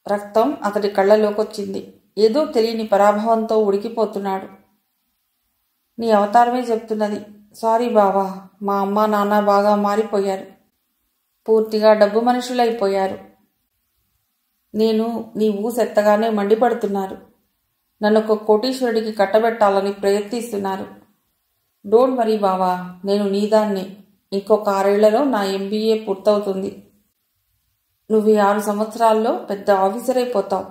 రక్తం అతడి కళ్ళలోకొచ్చింది. ఏదో తెలియని పరాభవంతో ఉడికిపోతున్నాడు. నీ అవతారమే చెప్తున్నది. సారీ బావా, మా అమ్మ నాన్న బాగా మారిపోయారు. పూర్తిగా డబ్బు మనుషులైపోయారు. నేను నీ ఊసెత్తగానే మండిపడుతున్నారు. నన్ను ఒక కోటీశ్వరుడికి కట్టబెట్టాలని ప్రయత్నిస్తున్నారు. డోంట్ వరీ బావా, నేను నీదాన్నే. ఇంకొక 6 ఏళ్లలో నా MBA పూర్తవుతుంది. నువ్వు ఈ 6 సంవత్సరాల్లో పెద్ద ఆఫీసర్ అయిపోతావు.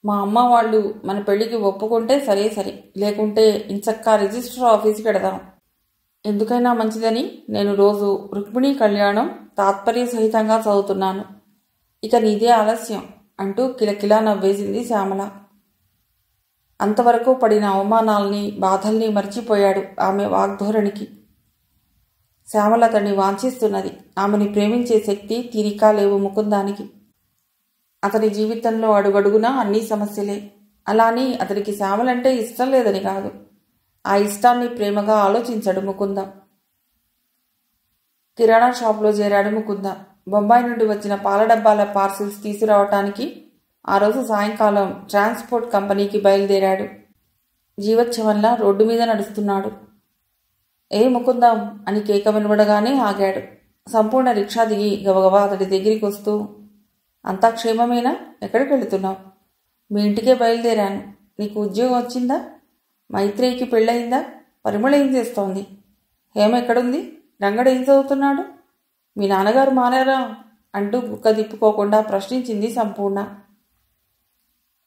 మా అమ్మ వాళ్ళు మన పెళ్లికి ఒప్పుకుంటే సరే, లేకుంటే ఇంచక్కా రిజిస్టర్ ఆఫీస్కి వెడదాం. ఎందుకైనా మంచిదని నేను రోజు రుక్మిణీ కళ్యాణం తాత్పర్య సహితంగా చదువుతున్నాను. ఇక నీదే ఆలస్యం అంటూ కిలకిలా నవ్వేసింది శ్యామల. అంతవరకు పడిన అవమానాల్ని, బాధల్ని మర్చిపోయాడు ఆమె వాగ్ధోరణికి. శ్యామల అతన్ని వాంఛిస్తున్నది. ఆమెని ప్రేమించే శక్తి, తీరిక లేవు ముకుందానికి. అతని జీవితంలో అడుగడుగునా అన్ని సమస్యలే. అలాని అతనికి శ్యామలంటే ఇష్టం లేదని కాదు. ఆ ఇష్టాన్ని ప్రేమగా ఆలోచించడు ముకుందం. కిరాణా షాప్లో చేరాడు ముకుందం. బొంబాయి నుండి వచ్చిన పాల డబ్బాల పార్సిల్స్ తీసుకురావటానికి ఆ రోజు సాయంకాలం ట్రాన్స్పోర్ట్ కంపెనీకి బయలుదేరాడు. జీవోత్సవంలా రోడ్డు మీద నడుస్తున్నాడు. ఏ ముకుందం అని కేక వినబడగానే ఆగాడు. సంపూర్ణ రిక్షా దిగి గబగబా అతడి దగ్గరికి వస్తూ, అంతా క్షేమమేనా? ఎక్కడికి వెళుతున్నావు? మీ ఇంటికే బయలుదేరాను. నీకు ఉద్యోగం వచ్చిందా? మైత్రేయికి పెళ్ళయిందా? పరిమళ ఏం చేస్తోంది? హేమ ఎక్కడుంది? రంగడు ఏం చదువుతున్నాడు? మీ నాన్నగారు మారారా అంటూ గుక్క తిప్పుకోకుండా ప్రశ్నించింది సంపూర్ణ.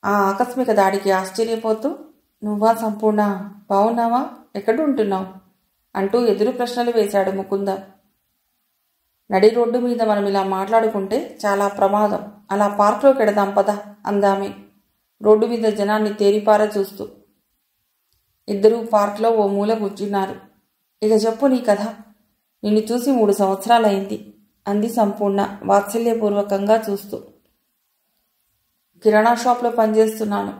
ఆ ఆకస్మిక దాడికి ఆశ్చర్యపోతూ, నువ్వా సంపూర్ణ? బావున్నావా? ఎక్కడ ఉంటున్నావు అంటూ ఎదురు ప్రశ్నలు వేశాడు ముకుంద. నడి రోడ్డు మీద మనం ఇలా మాట్లాడుకుంటే చాలా ప్రమాదం. అలా పార్క్లోకి వెడదాం పద అందామే రోడ్డు మీద జనాన్ని తేరిపార చూస్తూ. ఇద్దరూ పార్క్లో ఓ మూల కూర్చున్నారు. ఇక చెప్పు నీ కథ. నిన్ను చూసి 3 సంవత్సరాలైంది అంది సంపూర్ణ వాత్సల్యపూర్వకంగా చూస్తూ. కిరాణా షాప్లో పనిచేస్తున్నాను.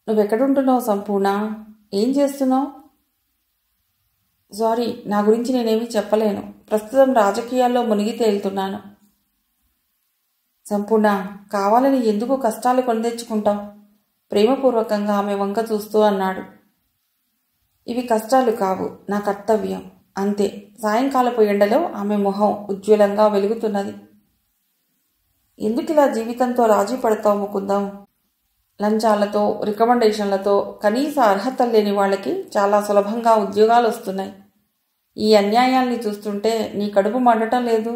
నువ్వెక్కడుంటున్నావు సంపూర్ణ? ఏం చేస్తున్నావు? సారీ, నా గురించి నేనేమీ చెప్పలేను. ప్రస్తుతం రాజకీయాల్లో మునిగి తేలుతున్నాను. సంపూర్ణ, కావాలని ఎందుకు కష్టాలు కొని తెచ్చుకుంటావు? ప్రేమపూర్వకంగా ఆమె వంక చూస్తూ అన్నాడు. ఇవి కష్టాలు కావు, నా కర్తవ్యం అంతే. సాయంకాలపు ఎండలో ఆమె మొహం ఉజ్వలంగా వెలుగుతున్నది. ఎందుకిలా జీవితంతో రాజీ పడతావు ముకుందం? లంచాలతో, రికమెండేషన్లతో కనీస అర్హత లేని వాళ్ళకి చాలా సులభంగా ఉద్యోగాలు వస్తున్నాయి. ఈ అన్యాయాల్ని చూస్తుంటే నీ కడుపు మండటం లేదు?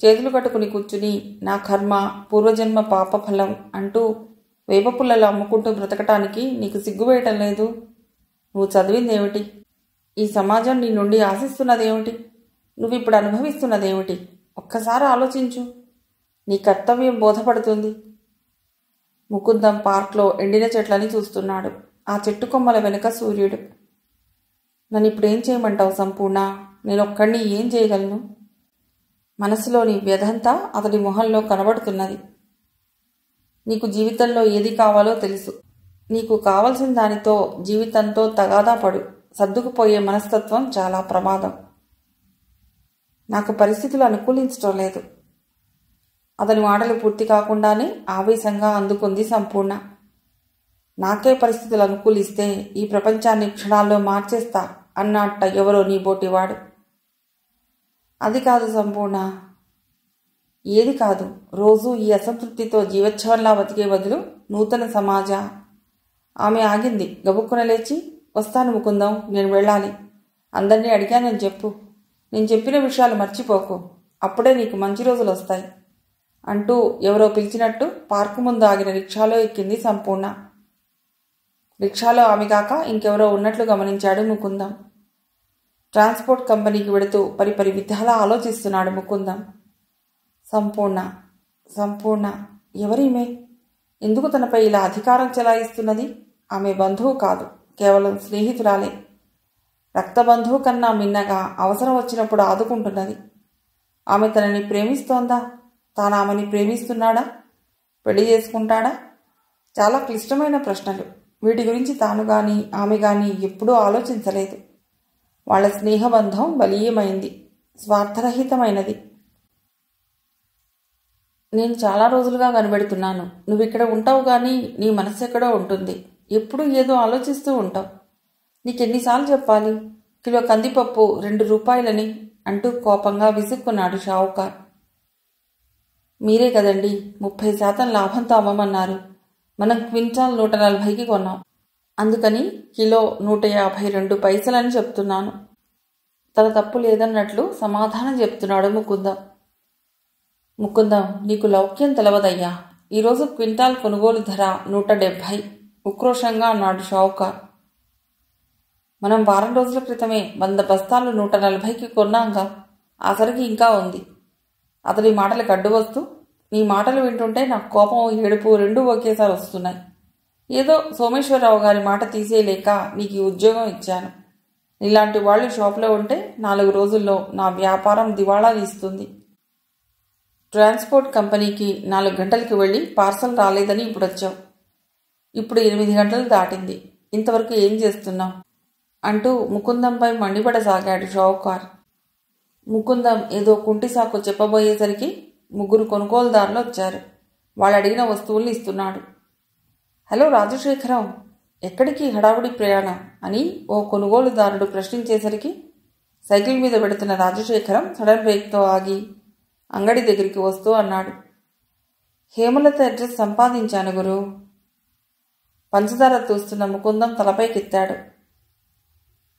చేతులు కట్టుకుని కూర్చుని నా కర్మ, పూర్వజన్మ పాపఫలం అంటూ వేప పుల్లలు అమ్ముకుంటూ బ్రతకటానికి నీకు సిగ్గువేయటం లేదు? నువ్వు చదివిందేమిటి? ఈ సమాజం నీ నుండి ఆశిస్తున్నదేమిటి? నువ్విప్పుడు అనుభవిస్తున్నదేమిటి? ఒక్కసారి ఆలోచించు. నీ కర్తవ్యం బోధపడుతుంది. ముకుందం పార్క్లో ఎండిన చెట్లని చూస్తున్నాడు. ఆ చెట్టు కొమ్మల వెనుక సూర్యుడు. నన్ను ఇప్పుడేం చేయమంటావు సంపూర్ణ? నేనొక్కడిని ఏం చేయగలను? మనసులోని వ్యధంతా అతడి మొహంలో కనబడుతున్నది. నీకు జీవితంలో ఏది కావాలో తెలుసు. నీకు కావలసిన దానితో జీవితంతో తగాదా పడు. సర్దుకుపోయే మనస్తత్వం చాలా ప్రమాదం. నాకు పరిస్థితులు అనుకూలించడం లేదు. అతని మాటలు పూర్తి కాకుండానే ఆవేశంగా అందుకుంది సంపూర్ణ. నాకే పరిస్థితులు అనుకూలిస్తే ఈ ప్రపంచాన్ని క్షణాల్లో మార్చేస్తా అన్నట్ట ఎవరో నీ బోటివాడు. అది కాదు సంపూర్ణ. ఏది కాదు? రోజూ ఈ అసంతృప్తితో జీవోత్సవంలా బతికే బదులు నూతన సమాజ. ఆమె ఆగింది. గబుక్కున లేచి, వస్తాను ముకుందం, నేను వెళ్ళాలి. అందరినీ అడిగానని చెప్పు. నేను చెప్పిన విషయాలు మర్చిపోకు. అప్పుడే నీకు మంచి రోజులు వస్తాయి అంటూ ఎవరో పిలిచినట్టు పార్కు ముందు ఆగిన రిక్షాలో ఎక్కింది సంపూర్ణ. రిక్షాలో ఆమె కాక ఇంకెవరో ఉన్నట్లు గమనించాడు ముకుందం. ట్రాన్స్పోర్ట్ కంపెనీకి వెడుతూ పరిపరి విధాలా ఆలోచిస్తున్నాడు ముకుందం. సంపూర్ణ, సంపూర్ణ ఎవరీమే? ఎందుకు తనపై ఇలా అధికారం చెలాయిస్తున్నది? ఆమె బంధువు కాదు, కేవలం స్నేహితురాలే. రక్తబంధువు కన్నా మిన్నగా అవసరం వచ్చినప్పుడు ఆదుకుంటున్నది. ఆమె తనని ప్రేమిస్తోందా? తాను ఆమెని ప్రేమిస్తున్నాడా? పెళ్లి చేసుకుంటాడా? చాలా క్లిష్టమైన ప్రశ్నలు. వీటి గురించి తాను గాని ఆమె గాని ఎప్పుడూ ఆలోచించలేదు. వాళ్ళ స్నేహబంధం బలీయమైంది, స్వార్థరహితమైనది. నేను చాలా రోజులుగా కనిపెడుతున్నాను. నువ్విక్కడ ఉంటావు కానీ నీ మనసు ఎక్కడో ఉంటుంది. ఎప్పుడూ ఏదో ఆలోచిస్తూ ఉంటావు. నీకెన్నిసార్లు చెప్పాలి? కిలో కందిపప్పు 2 రూపాయలని అంటూ కోపంగా విసుక్కున్నాడు షావుకార్. మీరే కదండి 30% లాభంతో అమ్మమన్నారు. మనం క్వింటాల్ 140కి కొన్నాం. అందుకని కిలో 152 పైసలని చెప్తున్నాను. తన తప్పు లేదన్నట్లు సమాధానం చెప్తున్నాడు ముకుందం. ముకుందం, నీకు లౌక్యం తెలవదయ్యా. ఈరోజు క్వింటాల్ కొనుగోలు ధర 170 ఉక్రోషంగా అన్నాడు షావుకార్. మనం వారం రోజుల క్రితమే 100 బస్తాలు 140కి కొన్నాంగా. ఆ సరికి ఇంకా ఉంది. అతడి మాటలకు అడ్డు వస్తూ, నీ మాటలు వింటుంటే నాకు కోపం, ఏడుపు రెండూ ఒకేసారి వస్తున్నాయి. ఏదో సోమేశ్వరరావు గారి మాట తీసేయలేక నీకు ఈ ఉద్యోగం ఇచ్చాను. ఇలాంటి వాళ్ళు షాపులో ఉంటే 4 రోజుల్లో నా వ్యాపారం దివాళా తీస్తుంది. ట్రాన్స్పోర్ట్ కంపెనీకి 4 గంటలకి వెళ్ళి పార్సల్ రాలేదని ఇప్పుడు వచ్చావు. ఇప్పుడు 8 గంటలు దాటింది. ఇంతవరకు ఏం చేస్తున్నావు అంటూ ముకుందంపై మండిపడసాగాడు షావుకార్. ముకుందం ఏదో కుంటి సాకు చెప్పబోయేసరికి 3 కొనుగోలుదారులు వచ్చారు. వాళ్ళు అడిగిన వస్తువుల్ని ఇస్తున్నాడు. హలో రాజశేఖరం, ఎక్కడికి హడావుడి ప్రయాణం అని ఓ కొనుగోలుదారుడు ప్రశ్నించేసరికి సైకిల్ మీద పెడుతున్న రాజశేఖరం సడన్ బ్రేక్తో ఆగి అంగడి దగ్గరికి వస్తూ అన్నాడు. హేమలత అడ్రస్ సంపాదించాను గురు. పంచదార తూస్తున్న ముకుందం తలపైకెత్తాడు.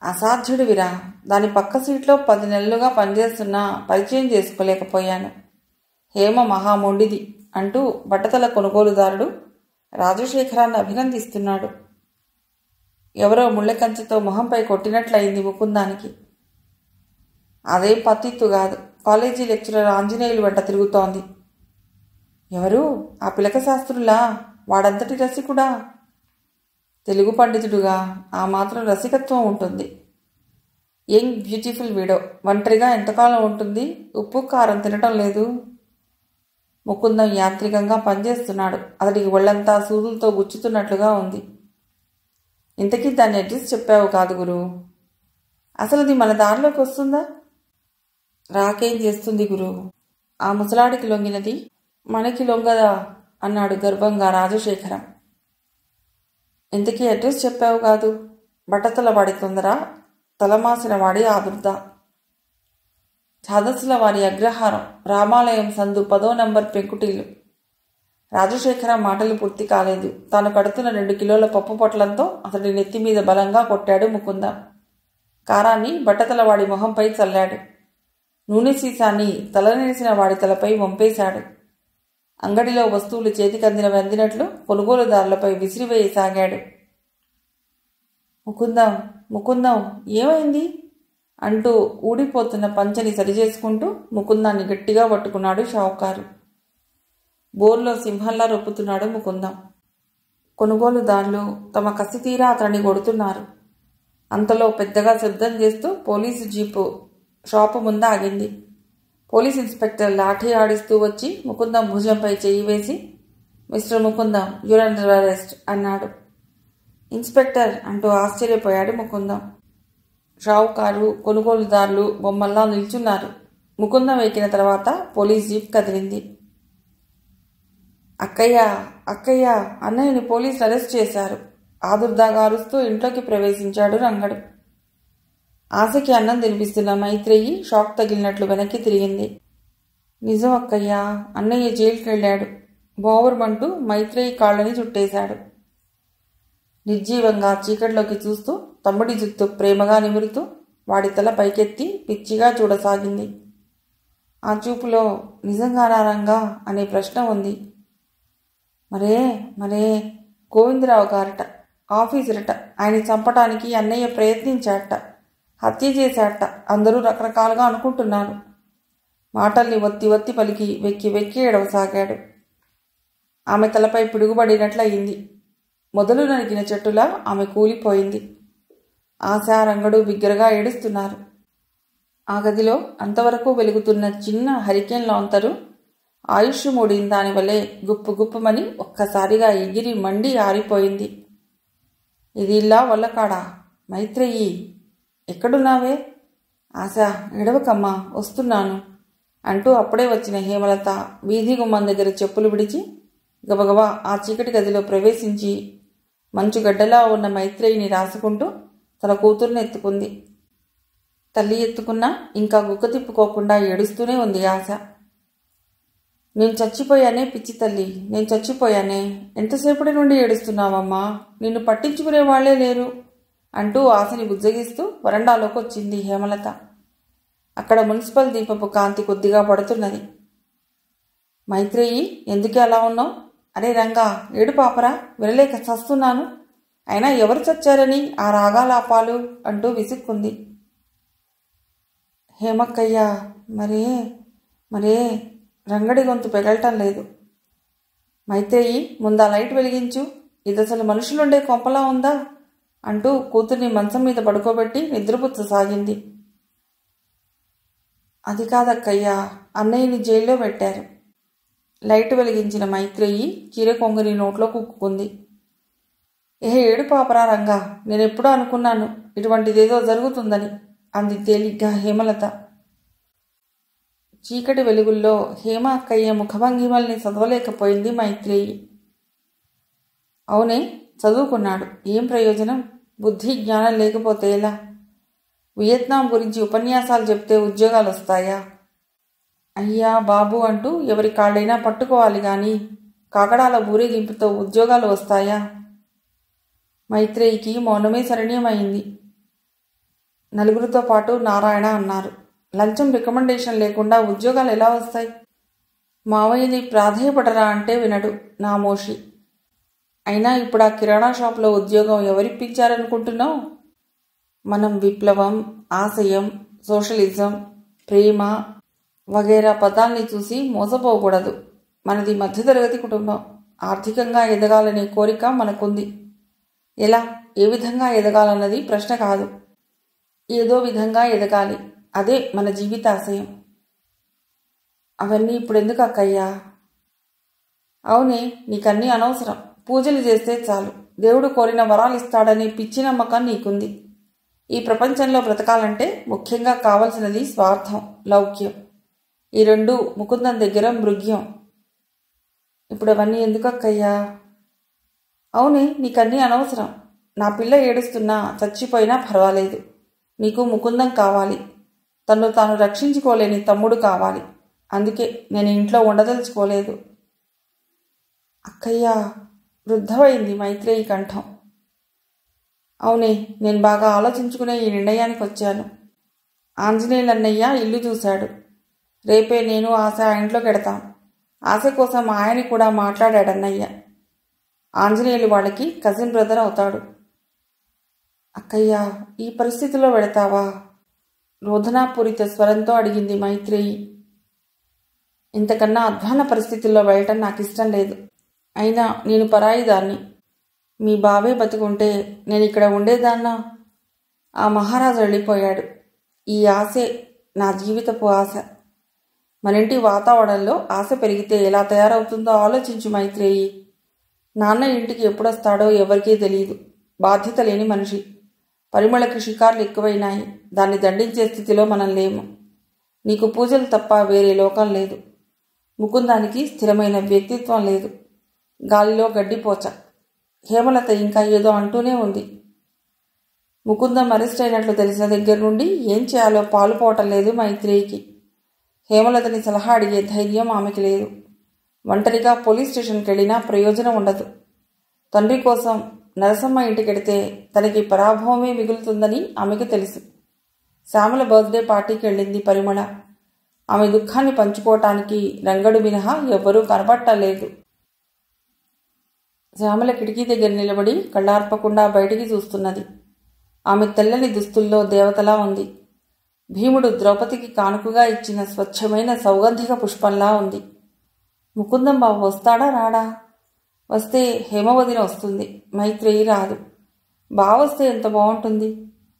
అసాధ్యుడివిరా. దాని పక్క సీట్లో 10 నెలలుగా పనిచేస్తున్నా పరిచయం చేసుకోలేకపోయాను. హేమ మహామొండిది అంటూ బట్టతల కొనుగోలుదారుడు రాజశేఖరాన్ని అభినందిస్తున్నాడు. ఎవరో ముళ్ళకంచెతో మొహంపై కొట్టినట్లయింది ముకుందానికి. అదేం పత్తిత్తు కాదు, కాలేజీ లెక్చరర్ ఆంజనేయులు వెంట తిరుగుతోంది. ఎవరు? ఆ పిలక శాస్త్రులా? వాడంతటి రసికుడా? తెలుగు పండితుడుగా ఆ మాత్రం రసికత్వం ఉంటుంది. Young beautiful widow. ఒంటరిగా ఎంతకాలం ఉంటుంది? ఉప్పు కారం తినటం లేదు. ముకుందం యాంత్రికంగా పనిచేస్తున్నాడు. అతడికి ఒళ్ళంతా సూదులతో గుచ్చుతున్నట్లుగా ఉంది. ఇంతకీ దాన్ని అడ్రస్ చెప్పావు కాదు గురు. అసలు అది మన దారిలోకి వస్తుందా? రాకేం చేస్తుంది గురు. ఆ ముసలాడికి లొంగినది మనకి లొంగదా అన్నాడు గర్వంగా రాజశేఖరం. ఇంతకీ అడ్రస్ చెప్పావు కాదు. బట్టతల వాడి తొందర, తలమాసిన వాడి ఆదుర్ద. ఛాదస్సుల వారి అగ్రహారం, రామాలయం సందు 10వ నంబర్ పెంకుటీలు. రాజశేఖరం మాటలు పూర్తి కాలేదు. తాను కడుతున్న 2 కిలోల పప్పు పొట్లంతో అతడి నెత్తి మీద బలంగా కొట్టాడు ముకుందం. కారాన్ని బట్టతల వాడి మొహంపై చల్లాడు. నూనె సీసాన్ని తలనేసిన వాడి తలపై వంపేశాడు. అంగడిలో వస్తువులు చేతికందినవి అందినట్లు కొనుగోలుదారులపై విసిరివేయసాగాడు. ముకుందం, ముకుందం, ఏమైంది అంటూ ఊడిపోతున్న పంచని సరిచేసుకుంటూ ముకుందాన్ని గట్టిగా పట్టుకున్నాడు షావుకారు. బోర్లో సింహంలా రొప్పుతున్నాడు ముకుందం. కొనుగోలుదారులు తమ కసి తీరా అతన్ని కొడుతున్నారు. అంతలో పెద్దగా శబ్దం చేస్తూ పోలీసు జీపు షాపు ముందు ఆగింది. పోలీస్ ఇన్స్పెక్టర్ లాఠీ ఆడిస్తూ వచ్చి ముకుందం భుజంపై చెయ్యి వేసి, mister Mukundam, you're under arrest అన్నాడు. ఇన్స్పెక్టర్ అంటూ ఆశ్చర్యపోయాడు ముకుందం. షావుకారు, కొనుగోలుదారులు బొమ్మల్లా నిల్చున్నారు. ముకుందం ఎక్కిన తర్వాత పోలీస్ జీప్ కదిలింది. అక్కయ్య, అక్కయ్య, అన్నయ్యని పోలీసులు అరెస్ట్ చేశారు. ఆదుర్దాగా అరుస్తూ ఇంట్లోకి ప్రవేశించాడు రంగడు. ఆశకి అన్నం తినిపిస్తున్న మైత్రేయి షాక్ తగిలినట్లు వెనక్కి తిరిగింది. నిజం అక్కయ్య, అన్నయ్య జైలుకి వెళ్ళాడు. బోవర్మంటూ మైత్రేయి కాళ్ళని చుట్టేశాడు. నిర్జీవంగా చీకట్లోకి చూస్తూ తమ్ముడి జుత్తు ప్రేమగా నిమురుతూ వాడి తల పైకెత్తి పిచ్చిగా చూడసాగింది. ఆ చూపులో నిజంగానా రంగా అనే ప్రశ్న ఉంది. మరే మరే గోవిందరావు గారట, ఆఫీసరట. ఆయన చంపటానికి అన్నయ్య ప్రయత్నించాట, హత్య చేశాట. అందరూ రకరకాలుగా అనుకుంటున్నారు. మాటల్ని ఒత్తి ఒత్తి పలికి వెక్కి వెక్కి ఏడవసాగాడు. ఆమె తలపై పిడుగుబడినట్లయింది. మొదలు నరికిన చెట్టులా ఆమె కూలిపోయింది. ఆశ, రంగడు బిగ్గరగా ఏడుస్తున్నారు. ఆ గదిలో అంతవరకు వెలుగుతున్న చిన్న హరికేన్ లాంతరు ఆయుష్ మూడిన దానివల్లే గుప్పు గుప్పుమని ఒక్కసారిగా ఎగిరి మండి ఆరిపోయింది. ఇది ఇలా వల్లకాడా? మైత్రేయి, ఎక్కడున్నావే? ఆశ, ఎడవకమ్మా, వస్తున్నాను అంటూ అప్పుడే వచ్చిన హేమలత వీధి గుమ్మం దగ్గర చెప్పులు విడిచి గబగబా ఆ చీకటి గదిలో ప్రవేశించి మంచుగడ్డలా ఉన్న మైత్రేయిని రాసుకుంటూ తన కూతుర్ని ఎత్తుకుంది. తల్లి ఎత్తుకున్నా ఇంకా గుక్క తిప్పుకోకుండా ఏడుస్తూనే ఉంది ఆశ. నేను చచ్చిపోయానే పిచ్చి తల్లి, నేను చచ్చిపోయానే. ఎంతసేపటి నుండి ఏడుస్తున్నావమ్మా? నిన్ను పట్టించుకునే వాళ్లే లేరు అంటూ ఆశని బుజ్జగిస్తూ వరండాలోకి వచ్చింది హేమలత. అక్కడ మున్సిపల్ దీపపు కాంతి కొద్దిగా పడుతున్నది. మైత్రేయి, ఎందుకే అలా ఉన్నావు? అరే రంగా, ఏడు పాపరా, వినలేక చస్తున్నాను. అయినా ఎవరు చచ్చారని ఆ రాగాలాపాలు అంటూ విసుక్కుంది. హేమక్కయ్య, మరే మరే రంగడి గొంతు పెగలటం లేదు. మైత్రేయి, ముందా లైట్ వెలిగించు, ఇది అసలు మనుషులుండే కొంపలా ఉందా అంటూ కూతుర్ని మంచం మీద పడుకోబెట్టి నిద్రపుచ్చసాగింది. అది కాదక్కయ్యా, అన్నయ్యని జైల్లో పెట్టారు. లైట్ వెలిగించిన మైత్రేయి చీర కొంగుని నోట్లో కుక్కుకుంది. ఏడు పాపరా రంగా, నేనెప్పుడూ అనుకున్నాను ఇటువంటిదేదో జరుగుతుందని అంది తేలిగ్గా హేమలత. చీకటి వెలుగుల్లో హేమ అక్కయ్య ముఖభంగిమల్ని చదవలేకపోయింది మైత్రేయి. అవునే, చదువుకున్నాడు, ఏం ప్రయోజనం? బుద్ధి జ్ఞానం లేకపోతే ఎలా? వియత్నాం గురించి ఉపన్యాసాలు చెప్తే ఉద్యోగాలు వస్తాయా? అయ్యా బాబు అంటూ ఎవరి కాళ్ళైనా పట్టుకోవాలి గాని కాకడాల ఊరేగింపుతో ఉద్యోగాలు వస్తాయా? మైత్రేయికి మౌనమే శరణ్యమైంది. నలుగురితో పాటు నారాయణ అన్నారు. లంచం రికమెండేషన్ లేకుండా ఉద్యోగాలు ఎలా వస్తాయి? మావయ్యని ప్రాధేయపడరా అంటే వినడు నామోషి. అయినా ఇప్పుడు ఆ కిరాణా షాప్లో ఉద్యోగం ఎవరిప్పించారనుకుంటున్నావు? మనం విప్లవం, ఆశయం, సోషలిజం, ప్రేమ వగైరా పదాల్ని చూసి మోసపోకూడదు. మనది మధ్యతరగతి కుటుంబం. ఆర్థికంగా ఎదగాలనే కోరిక మనకుంది. ఎలా, ఏ విధంగా ఎదగాలన్నది ప్రశ్న కాదు. ఏదో విధంగా ఎదగాలి, అదే మన జీవితాశయం. అవన్నీ ఇప్పుడెందుకు అక్కయ్యా? అవునే, నీకన్నీ అనవసరం. పూజలు చేస్తే చాలు, దేవుడు కోరిన వరాలు ఇస్తాడనే పిచ్చి నమ్మకం నీకుంది. ఈ ప్రపంచంలో బ్రతకాలంటే ముఖ్యంగా కావలసినది స్వార్థం, లౌక్యం. ఈ రెండు ముకుందం దగ్గర మృగ్యం. ఇప్పుడు అవన్నీ ఎందుకక్కయ్యా? అవునే, నీకన్నీ అనవసరం. నా పిల్ల ఏడుస్తున్నా చచ్చిపోయినా పర్వాలేదు. నీకు ముకుందం కావాలి. తన్ను తాను రక్షించుకోలేని తమ్ముడు కావాలి. అందుకే నేను ఇంట్లో ఉండదలుచుకోలేదు. అక్కయ్యా, వృద్ధమైంది మైత్రేయి కంఠం. అవునే, నేను బాగా ఆలోచించుకునే ఈ నిర్ణయానికి వచ్చాను. ఆంజనేయులన్నయ్య ఇల్లు చూశాడు. రేపే నేను ఆశ ఆ ఇంట్లోకి వెడతాం. ఆశ కోసం ఆయన్ని కూడా మాట్లాడాడన్నయ్య. ఆంజనేయులు వాళ్ళకి కజిన్ బ్రదర్ అవుతాడు. అక్కయ్యా, ఈ పరిస్థితిలో వెడతావా? రోధనాపూరిత స్వరంతో అడిగింది మైత్రేయి. ఇంతకన్నా అధ్వాన పరిస్థితుల్లో వెళ్ళటం నాకు ఇష్టం లేదు. అయినా నేను పరాయిదాన్ని. మీ బావే బతుకుంటే నేను ఇక్కడ ఉండేదాన్నా? ఆ మహారాజు వెళ్ళిపోయాడు. ఈ ఆశే నా జీవితపు ఆశ. మనింటి వాతావరణంలో ఆశ పెరిగితే ఎలా తయారవుతుందో ఆలోచించు మైత్రేయి. నాన్న ఇంటికి ఎప్పుడొస్తాడో ఎవరికీ తెలియదు. బాధ్యత లేని మనిషి. పరిమళకి షికార్లు ఎక్కువైనాయి. దాన్ని దండించే స్థితిలో మనం లేము. నీకు పూజలు తప్ప వేరే లోకం లేదు. ముకుందానికి స్థిరమైన వ్యక్తిత్వం లేదు. గాలిలో గడ్డిపోచ. హేమలత ఇంకా ఏదో అంటూనే ఉంది. ముకుందం అరెస్ట్ అయినట్లు తెలిసిన దగ్గర నుండి ఏం చేయాలో పాలుపోవటం లేదు మైత్రేయికి. హేమలతని సలహా అడిగే ధైర్యం ఆమెకి లేదు. ఒంటరిగా పోలీస్ స్టేషన్కి వెళ్ళినా ప్రయోజనం ఉండదు. తండ్రి కోసం నరసమ్మ ఇంటికెడితే తనకి పరాభవమే మిగులుతుందని ఆమెకు తెలుసు. శ్యామల బర్త్డే పార్టీకి వెళ్ళింది పరిమళ. ఆమె దుఃఖాన్ని పంచుకోవటానికి రంగడు మినహా ఎవ్వరూ కనపట్టలేదు. శ్యామల కిటికీ దగ్గర నిలబడి కళ్ళార్పకుండా బయటికి చూస్తున్నది. ఆమె తెల్లని దుస్తుల్లో దేవతలా ఉంది. భీముడు ద్రౌపదికి కానుకగా ఇచ్చిన స్వచ్ఛమైన సౌగంధిక పుష్పంలా ఉంది. ముకుందం బాబు వస్తాడా రాడా? వస్తే హేమవదిన వస్తుంది, మైత్రేయి రాదు. బావొస్తే ఎంత బాగుంటుంది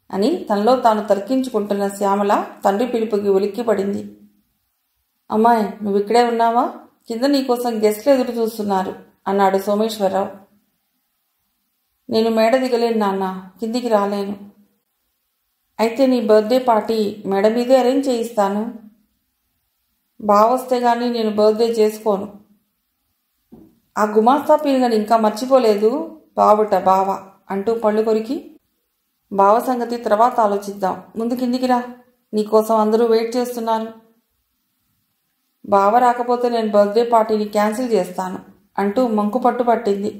అని తనలో తాను తర్కించుకుంటున్న శ్యామల తండ్రి పిలుపుకి ఉలిక్కిపడింది. అమ్మాయి, నువ్విక్కడే ఉన్నావా? కింద నీకోసం గెస్ట్లు ఎదురు చూస్తున్నారు అన్నాడు సోమేశ్వరరావు. నేను మేడ దిగలేను నాన్న, కిందికి రాలేను. అయితే నీ బర్త్డే పార్టీ మేడ మీదే అరేంజ్ చేయిస్తాను. బావొస్తే గానీ నేను బర్త్డే చేసుకోను. ఆ గుమాస్తా పీనుగని ఇంకా మర్చిపోలేదు బావుట బావ అంటూ పళ్ళు కొరికి, బావ సంగతి తర్వాత ఆలోచిద్దాం, ముందు కిందికి రా, నీకోసం అందరూ వెయిట్ చేస్తున్నారు. బావ రాకపోతే నేను బర్త్డే పార్టీని క్యాన్సిల్ చేస్తాను అంటూ మంకు పట్టు పట్టింది.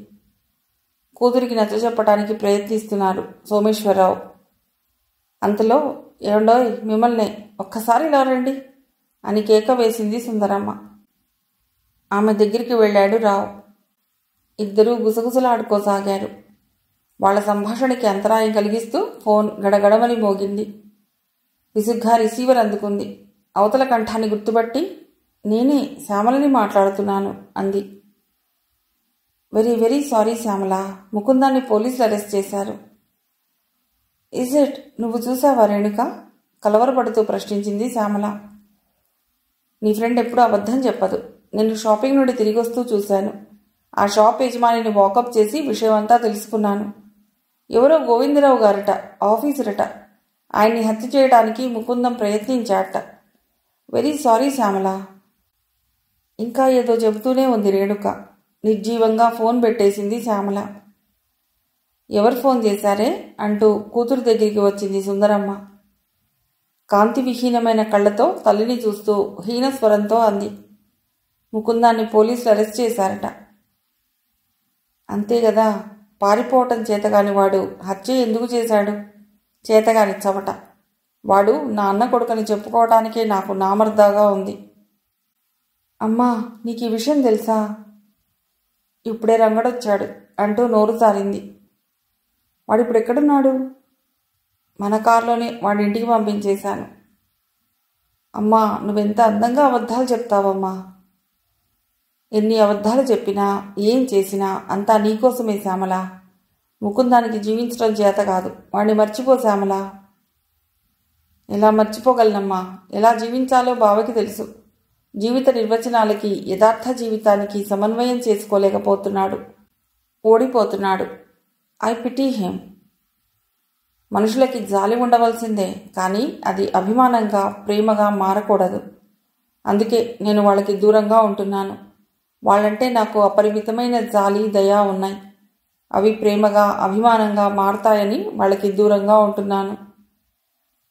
కూతురికి నచ్చ చెప్పడానికి ప్రయత్నిస్తున్నారు సోమేశ్వరరావు. అంతలో ఏమండోయ్ మిమ్మల్ని, ఒక్కసారి ఇలా రండి అని కేక వేసింది సుందరమ్మ. ఆమె దగ్గరికి వెళ్ళాడు రావు. ఇద్దరూ గుసగుసలాడుకోసాగారు. వాళ్ల సంభాషణకి అంతరాయం కలిగిస్తూ ఫోన్ గడగడమని మోగింది. విసుగ్గా రిసీవర్ అందుకుంది. అవతల కంఠాన్ని గుర్తుపట్టి, నేనే శ్యామలని మాట్లాడుతున్నాను అంది. వెరీ వెరీ సారీ శ్యామల, ముకుందాన్ని పోలీసులు అరెస్ట్ చేశారు. Is it? నువ్వు చూసావా రేణుక? కలవరపడుతూ ప్రశ్నించింది శ్యామల. నీ ఫ్రెండ్ ఎప్పుడూ అబద్ధం చెప్పదు. నేను షాపింగ్ నుండి తిరిగి వస్తూ చూశాను. ఆ షాప్ యజమానిని వాకప్ చేసి విషయమంతా తెలుసుకున్నాను. ఎవరో గోవిందరావు గారట, ఆఫీసరట. ఆయన్ని హత్య చేయడానికి ముకుందం ప్రయత్నించాట. Very sorry Shyamala. ఇంకా ఏదో చెబుతూనే ఉంది రేణుక. నిర్జీవంగా ఫోన్ పెట్టేసింది శ్యామల. ఎవరు ఫోన్ చేశారే అంటూ కూతురు దగ్గరికి వచ్చింది సుందరమ్మ. కాంతి విహీనమైన కళ్ళతో తల్లిని చూస్తూ హీనస్వరంతో అంది. ముకుందాన్ని పోలీసులు అరెస్ట్ చేశారట. అంతేగదా, పారిపోవటం చేతగాని వాడు హత్య ఎందుకు చేశాడు? చేతగాని చవట. వాడు నా అన్న కొడుకని చెప్పుకోవటానికే నాకు నామర్దాగా ఉంది. అమ్మా, నీకు ఈ విషయం తెలుసా? ఇప్పుడే రంగడొచ్చాడు అంటూ నోరు సారింది. వాడిప్పుడు ఎక్కడున్నాడు? మన కారులోనే వాడి ఇంటికి పంపించేశాను. అమ్మా, నువ్వెంత అందంగా అబద్ధాలు చెప్తావమ్మా. ఎన్ని అబద్ధాలు చెప్పినా, ఏం చేసినా అంతా నీకోసమే శ్యామల. ముకుందానికి జీవించడం చేత కాదు. వాడిని మర్చిపో శ్యామల. ఎలా మర్చిపోగలనమ్మా? ఎలా జీవించాలో బావకి తెలుసు. జీవిత నిర్వచనాలకి యథార్థ జీవితానికి సమన్వయం చేసుకోలేకపోతున్నాడు. ఓడిపోతున్నాడు. I pity him. మనుషులకి జాలి ఉండవలసిందే, కానీ అది అభిమానంగా, ప్రేమగా మారకూడదు. అందుకే నేను వాళ్ళకి దూరంగా ఉంటున్నాను. వాళ్ళంటే నాకు అపరిమితమైన జాలి, దయ ఉన్నాయి. అవి ప్రేమగా, అభిమానంగా మారతాయని వాళ్ళకి దూరంగా ఉంటున్నాను.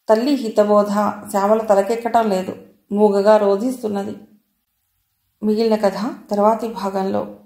తల్లి హితబోధ శ్యామల తలకెక్కటం లేదు. మూగగా రోధిస్తున్నది. మిగిలిన కథ తర్వాతి భాగంలో.